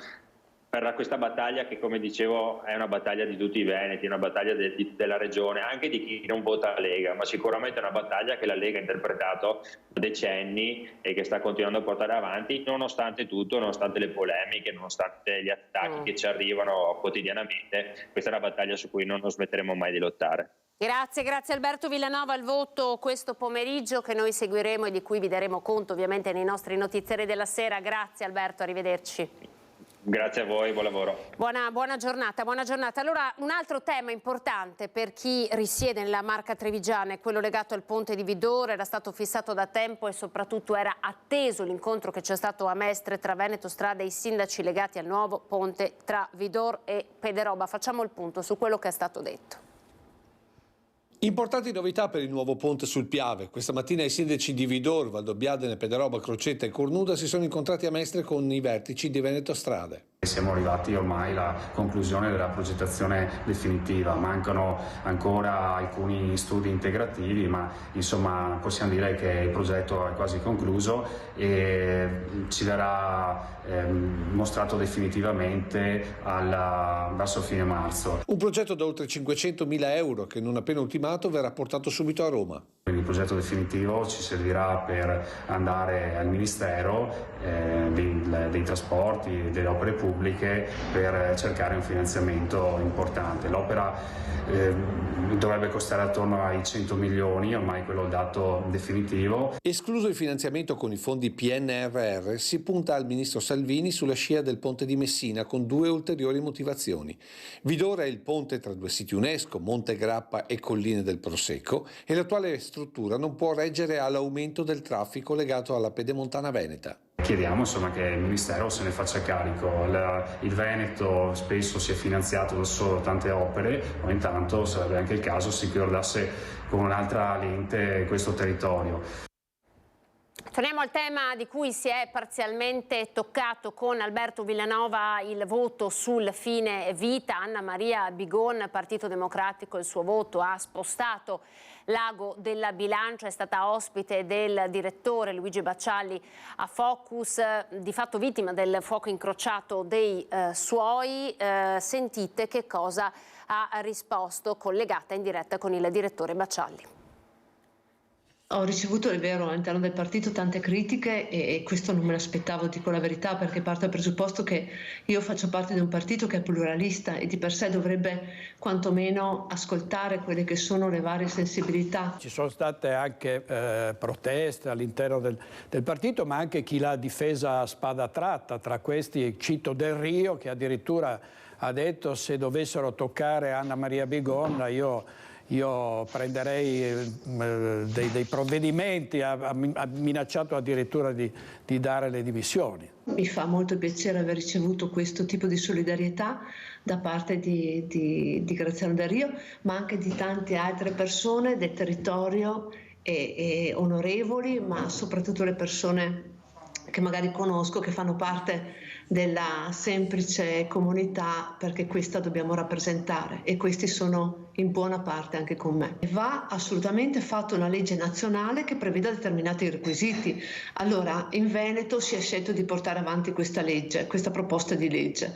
per questa battaglia che, come dicevo, è una battaglia di tutti i veneti, una battaglia della regione, anche di chi non vota la Lega, ma sicuramente è una battaglia che la Lega ha interpretato da decenni e che sta continuando a portare avanti, nonostante tutto, nonostante le polemiche, nonostante gli attacchi che ci arrivano quotidianamente. Questa è una battaglia su cui non smetteremo mai di lottare. Grazie Alberto Villanova. Il voto questo pomeriggio che noi seguiremo e di cui vi daremo conto ovviamente nei nostri notiziari della sera. Grazie Alberto, arrivederci. Grazie a voi, buon lavoro. Buona giornata. Allora, un altro tema importante per chi risiede nella Marca Trevigiana è quello legato al ponte di Vidor. Era stato fissato da tempo e soprattutto era atteso l'incontro che c'è stato a Mestre tra Veneto Strada e i sindaci legati al nuovo ponte tra Vidor e Pederoba. Facciamo il punto su quello che è stato detto. Importanti novità per il nuovo ponte sul Piave. Questa mattina i sindaci di Vidor, Valdobbiadene, Pederoba, Crocetta e Cornuda si sono incontrati a Mestre con i vertici di Veneto Strade. Siamo arrivati ormai alla conclusione della progettazione definitiva, mancano ancora alcuni studi integrativi, ma insomma possiamo dire che il progetto è quasi concluso e ci verrà mostrato definitivamente verso fine marzo. Un progetto da oltre 500.000 euro che non appena ultimato verrà portato subito a Roma. Il progetto definitivo ci servirà per andare al Ministero dei trasporti e delle opere pubbliche per cercare un finanziamento importante. L'opera dovrebbe costare attorno ai 100 milioni, ormai quello è il dato definitivo. Escluso il finanziamento con i fondi PNRR, si punta al ministro Salvini sulla scia del ponte di Messina con 2 ulteriori motivazioni. Vidor è il ponte tra 2 siti UNESCO, Monte Grappa e Colline del Prosecco, e l'attuale struttura non può reggere all'aumento del traffico legato alla pedemontana veneta. Chiediamo insomma che il Ministero se ne faccia carico. Il Veneto spesso si è finanziato da solo tante opere, ma intanto sarebbe anche il caso si guardasse con un'altra lente questo territorio. Torniamo al tema di cui si è parzialmente toccato con Alberto Villanova, il voto sul fine vita. Anna Maria Bigon, Partito Democratico, il suo voto ha spostato l'ago della bilancia, è stata ospite del direttore Luigi Baccialli a Focus, di fatto vittima del fuoco incrociato dei suoi. Sentite che cosa ha risposto, collegata in diretta con il direttore Baccialli. Ho ricevuto, è vero, all'interno del partito tante critiche e questo non me l'aspettavo, dico la verità, perché parte dal presupposto che io faccio parte di un partito che è pluralista e di per sé dovrebbe quantomeno ascoltare quelle che sono le varie sensibilità. Ci sono state anche proteste all'interno del partito, ma anche chi l'ha difesa a spada tratta. Tra questi cito Del Rio, che addirittura ha detto: se dovessero toccare Anna Maria Bigon io prenderei dei provvedimenti, ha minacciato addirittura di dare le dimissioni. Mi fa molto piacere aver ricevuto questo tipo di solidarietà da parte di Graziano Del Rio, ma anche di tante altre persone del territorio e onorevoli, ma soprattutto le persone che magari conosco, che fanno parte della semplice comunità, perché questa dobbiamo rappresentare e questi sono in buona parte anche con me. Va assolutamente fatta una legge nazionale che preveda determinati requisiti. Allora in Veneto si è scelto di portare avanti questa legge, questa proposta di legge.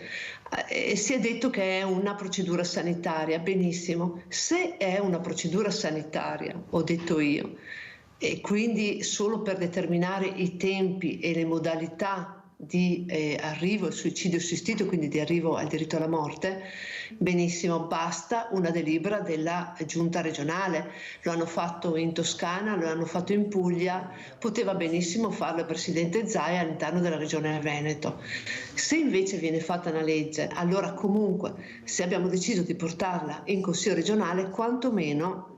Si è detto che è una procedura sanitaria, benissimo. Se è una procedura sanitaria, ho detto io, e quindi solo per determinare i tempi e le modalità di arrivo al suicidio assistito, quindi di arrivo al diritto alla morte, benissimo, basta una delibera della giunta regionale. Lo hanno fatto in Toscana, lo hanno fatto in Puglia, poteva benissimo farlo il presidente Zaia all'interno della regione Veneto. Se invece viene fatta una legge, allora comunque, se abbiamo deciso di portarla in Consiglio regionale, quantomeno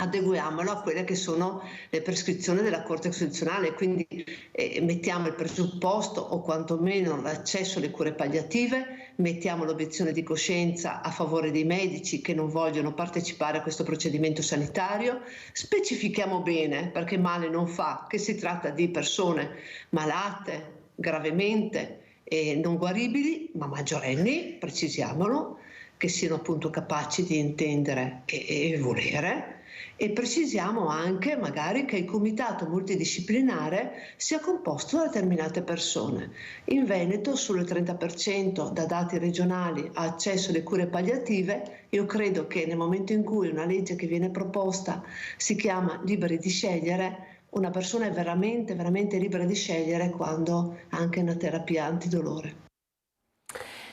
adeguiamolo a quelle che sono le prescrizioni della Corte Costituzionale, quindi mettiamo il presupposto o quantomeno l'accesso alle cure palliative, mettiamo l'obiezione di coscienza a favore dei medici che non vogliono partecipare a questo procedimento sanitario, specifichiamo bene, perché male non fa, che si tratta di persone malate gravemente e non guaribili, ma maggiorenni, precisiamolo, che siano appunto capaci di intendere e volere. E precisiamo anche magari che il comitato multidisciplinare sia composto da determinate persone. In Veneto sul 30% da dati regionali ha accesso alle cure palliative. Io credo che nel momento in cui una legge che viene proposta si chiama liberi di scegliere, una persona è veramente, veramente libera di scegliere quando ha anche una terapia antidolore.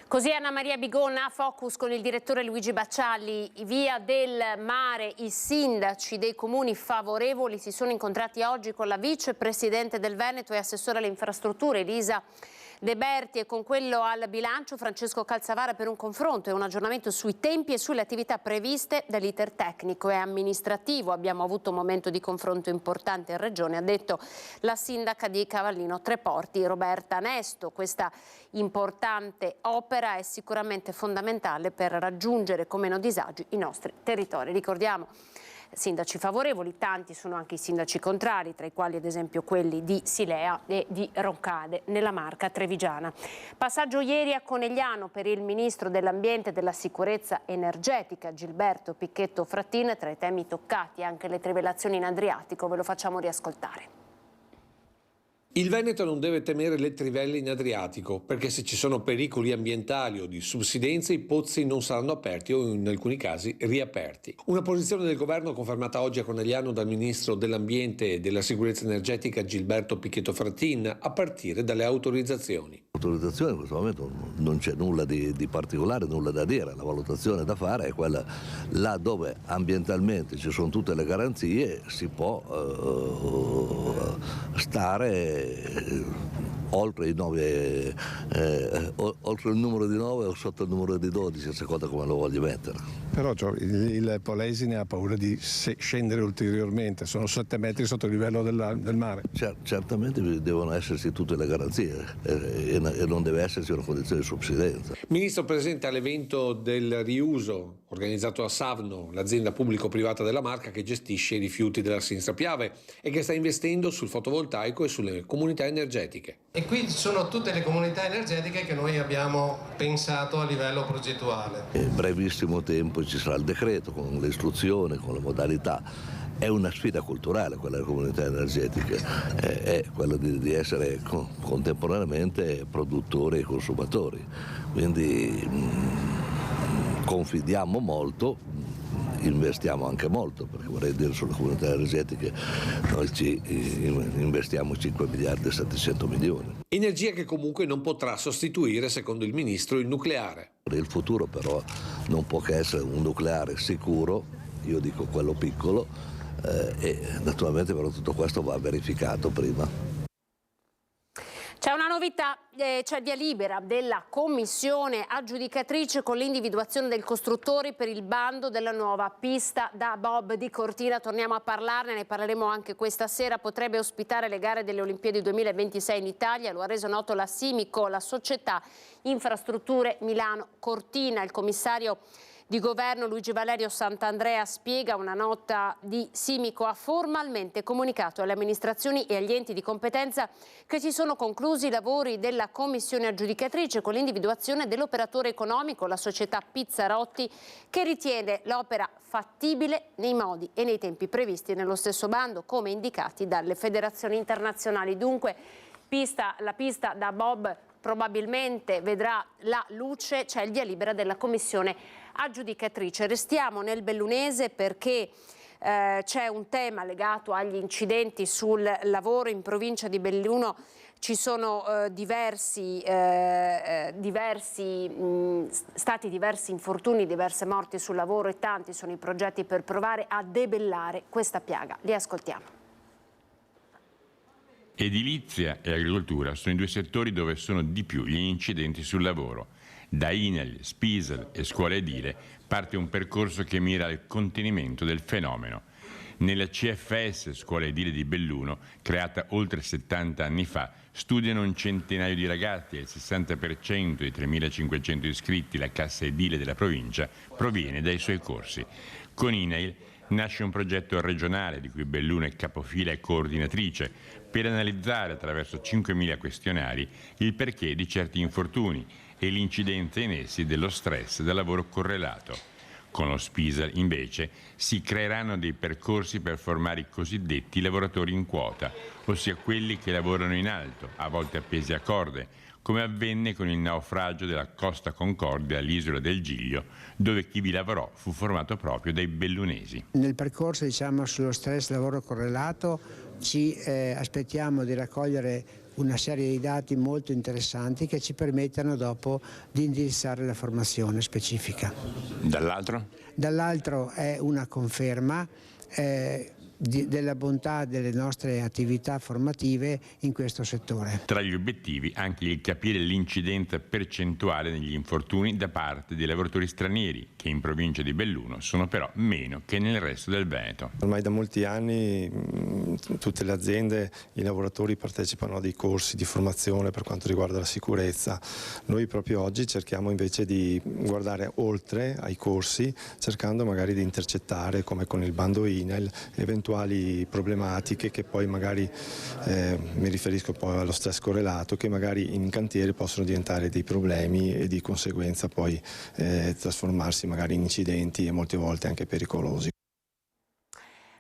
Così Anna Maria Bigon a Focus con il direttore Luigi Baccialli. Via del Mare, i sindaci dei comuni favorevoli si sono incontrati oggi con la vicepresidente del Veneto e assessore alle infrastrutture Elisa De Berti e con quello al bilancio Francesco Calzavara per un confronto e un aggiornamento sui tempi e sulle attività previste dall'iter tecnico e amministrativo. Abbiamo avuto un momento di confronto importante in Regione, ha detto la sindaca di Cavallino Treporti Roberta Nesto. Questa importante opera è sicuramente fondamentale per raggiungere con meno disagi i nostri territori. Ricordiamo sindaci favorevoli, tanti sono anche i sindaci contrari, tra i quali ad esempio quelli di Silea e di Roncade nella Marca trevigiana. Passaggio ieri a Conegliano per il ministro dell'Ambiente e della Sicurezza Energetica Gilberto Picchetto Frattin. Tra i temi toccati anche le trivellazioni in Adriatico, ve lo facciamo riascoltare. Il Veneto non deve temere le trivelle in Adriatico, perché se ci sono pericoli ambientali o di subsidenza i pozzi non saranno aperti o in alcuni casi riaperti. Una posizione del governo confermata oggi a Conegliano dal ministro dell'Ambiente e della Sicurezza Energetica Gilberto Picchetto Frattin, a partire dalle autorizzazioni. L'autorizzazione in questo momento non c'è nulla di particolare, nulla da dire, la valutazione da fare è quella là dove ambientalmente ci sono tutte le garanzie, si può stare oltre il numero di 9 o sotto il numero di 12, a seconda come lo voglio mettere. Però il Polesine ha paura di scendere ulteriormente, sono 7 metri sotto il livello del mare. Certamente devono esserci tutte le garanzie e non deve esserci una condizione di subsidenza. Ministro presente all'evento del riuso organizzato a Savno, l'azienda pubblico-privata della Marca che gestisce i rifiuti della Sinistra Piave e che sta investendo sul fotovoltaico e sulle comunità energetiche. E qui ci sono tutte le comunità energetiche che noi abbiamo pensato a livello progettuale. In brevissimo tempo ci sarà il decreto con le istruzioni, con le modalità. È una sfida culturale quella delle comunità energetiche, è quella di essere contemporaneamente produttori e consumatori. Quindi confidiamo molto investiamo anche molto, perché vorrei dire sulle comunità energetiche noi ci investiamo 5 miliardi e 700 milioni. Energia che comunque non potrà sostituire, secondo il ministro, il nucleare. Il futuro però non può che essere un nucleare sicuro, io dico quello piccolo, e naturalmente però tutto questo va verificato prima. C'è una novità, c'è via libera della commissione aggiudicatrice con l'individuazione del costruttore per il bando della nuova pista da bob di Cortina. Torniamo a parlarne, ne parleremo anche questa sera. Potrebbe ospitare le gare delle Olimpiadi 2026 in Italia, lo ha reso noto la Simico, la società Infrastrutture Milano Cortina. Il commissario di governo Luigi Valerio Sant'Andrea spiega: una nota di Simico ha formalmente comunicato alle amministrazioni e agli enti di competenza che si sono conclusi i lavori della commissione aggiudicatrice con l'individuazione dell'operatore economico, la società Pizzarotti, che ritiene l'opera fattibile nei modi e nei tempi previsti nello stesso bando come indicati dalle federazioni internazionali. Dunque la pista da bob probabilmente vedrà la luce, c'è il via libera della commissione aggiudicatrice. Restiamo nel bellunese perché c'è un tema legato agli incidenti sul lavoro in provincia di Belluno. Ci sono diversi infortuni, diverse morti sul lavoro e tanti sono i progetti per provare a debellare questa piaga. Li ascoltiamo. Edilizia e agricoltura sono i due settori dove sono di più gli incidenti sul lavoro. Da INAIL, Spisal e scuola edile parte un percorso che mira al contenimento del fenomeno. Nella CFS, scuola edile di Belluno, creata oltre 70 anni fa, studiano un centinaio di ragazzi e il 60% dei 3.500 iscritti. La cassa edile della provincia proviene dai suoi corsi. Con INAIL nasce un progetto regionale di cui Belluno è capofila e coordinatrice per analizzare attraverso 5.000 questionari il perché di certi infortuni e l'incidenza in essi dello stress da lavoro correlato. Con lo Spisal, invece, si creeranno dei percorsi per formare i cosiddetti lavoratori in quota, ossia quelli che lavorano in alto, a volte appesi a corde, come avvenne con il naufragio della Costa Concordia all'isola del Giglio, dove chi vi lavorò fu formato proprio dai bellunesi. Nel percorso sullo stress lavoro correlato ci aspettiamo di raccogliere una serie di dati molto interessanti che ci permettano dopo di indirizzare la formazione specifica. Dall'altro? Dall'altro è una conferma della bontà delle nostre attività formative in questo settore. Tra gli obiettivi anche il capire l'incidenza percentuale negli infortuni da parte dei lavoratori stranieri, che in provincia di Belluno sono però meno che nel resto del Veneto. Ormai da molti anni tutte le aziende, i lavoratori partecipano a dei corsi di formazione per quanto riguarda la sicurezza. Noi proprio oggi cerchiamo invece di guardare oltre ai corsi, cercando magari di intercettare, come con il bando INAIL, eventuali problematiche che poi magari, mi riferisco poi allo stress correlato, che magari in cantiere possono diventare dei problemi e di conseguenza poi trasformarsi magari in incidenti e molte volte anche pericolosi.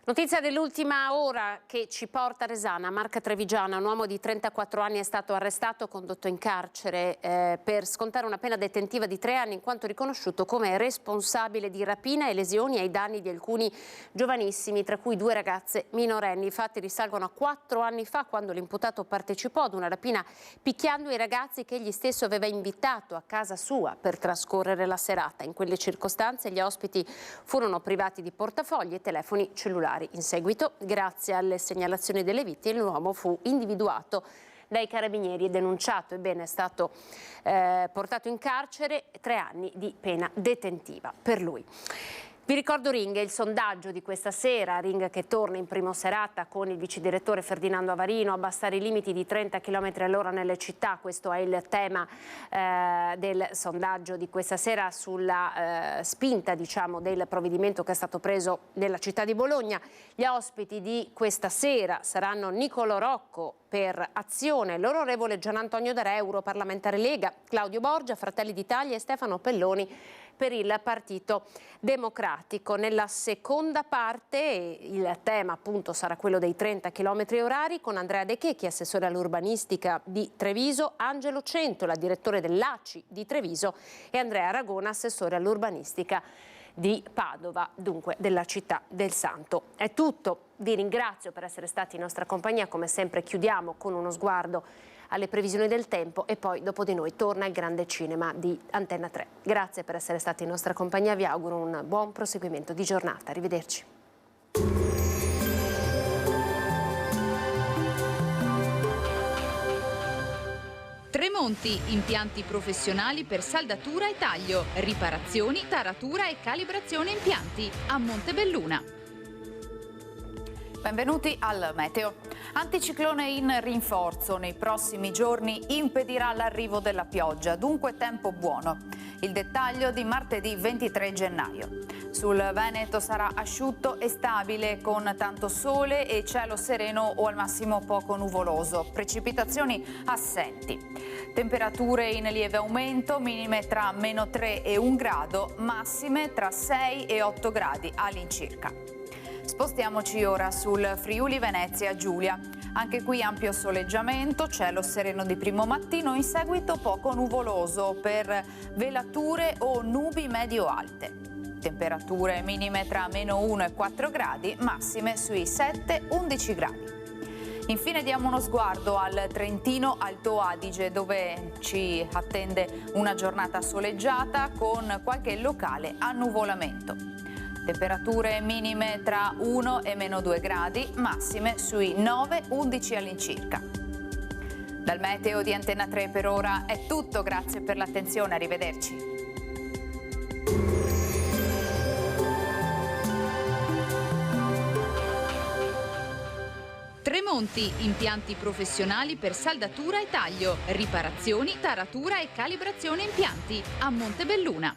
Notizia dell'ultima ora che ci porta a Resana, Marca Trevigiana. Un uomo di 34 anni è stato arrestato, condotto in carcere per scontare una pena detentiva di 3 anni in quanto riconosciuto come responsabile di rapina e lesioni ai danni di alcuni giovanissimi, tra cui 2 ragazze minorenni. I fatti risalgono a 4 anni fa, quando l'imputato partecipò ad una rapina picchiando i ragazzi che egli stesso aveva invitato a casa sua per trascorrere la serata. In quelle circostanze gli ospiti furono privati di portafogli e telefoni cellulari. In seguito, grazie alle segnalazioni delle vittime, l'uomo fu individuato dai carabinieri e denunciato. Ebbene, è stato portato in carcere, 3 anni di pena detentiva per lui. Vi ricordo Ring, il sondaggio di questa sera, Ring che torna in prima serata con il vice direttore Ferdinando Avarino, abbassare i limiti di 30 km all'ora nelle città. Questo è il tema del sondaggio di questa sera, sulla spinta, diciamo, del provvedimento che è stato preso nella città di Bologna. Gli ospiti di questa sera saranno Nicolò Rocco per Azione, l'onorevole Gian Antonio D'Are, europarlamentare Lega, Claudio Borgia, Fratelli d'Italia, e Stefano Pelloni per il Partito Democratico. Nella seconda parte il tema appunto sarà quello dei 30 km orari con Andrea De Checchi, assessore all'urbanistica di Treviso, Angelo Centola, direttore dell'ACI di Treviso, e Andrea Aragona, assessore all'urbanistica di Padova, dunque della città del Santo. È tutto, vi ringrazio per essere stati in nostra compagnia, come sempre chiudiamo con uno sguardo alle previsioni del tempo e poi dopo di noi torna il grande cinema di Antenna 3. Grazie per essere stati in nostra compagnia, vi auguro un buon proseguimento di giornata, arrivederci. Tremonti, impianti professionali per saldatura e taglio, riparazioni, taratura e calibrazione impianti a Montebelluna. Benvenuti al meteo. Anticiclone in rinforzo nei prossimi giorni impedirà l'arrivo della pioggia, dunque tempo buono. Il dettaglio di martedì 23 gennaio. Sul Veneto sarà asciutto e stabile con tanto sole e cielo sereno o al massimo poco nuvoloso, precipitazioni assenti. Temperature in lieve aumento, minime tra -3 e 1 grado, massime tra 6 e 8 gradi all'incirca. Spostiamoci ora sul Friuli Venezia Giulia. Anche qui ampio soleggiamento, cielo sereno di primo mattino, in seguito poco nuvoloso per velature o nubi medio-alte. Temperature minime tra -1 e 4 gradi, massime sui 7-11 gradi. Infine diamo uno sguardo al Trentino Alto Adige, dove ci attende una giornata soleggiata con qualche locale annuvolamento. Temperature minime tra 1 e -2 gradi, massime sui 9-11 all'incirca. Dal meteo di Antenna 3 per ora è tutto, grazie per l'attenzione, arrivederci. Tremonti, impianti professionali per saldatura e taglio, riparazioni, taratura e calibrazione impianti a Montebelluna.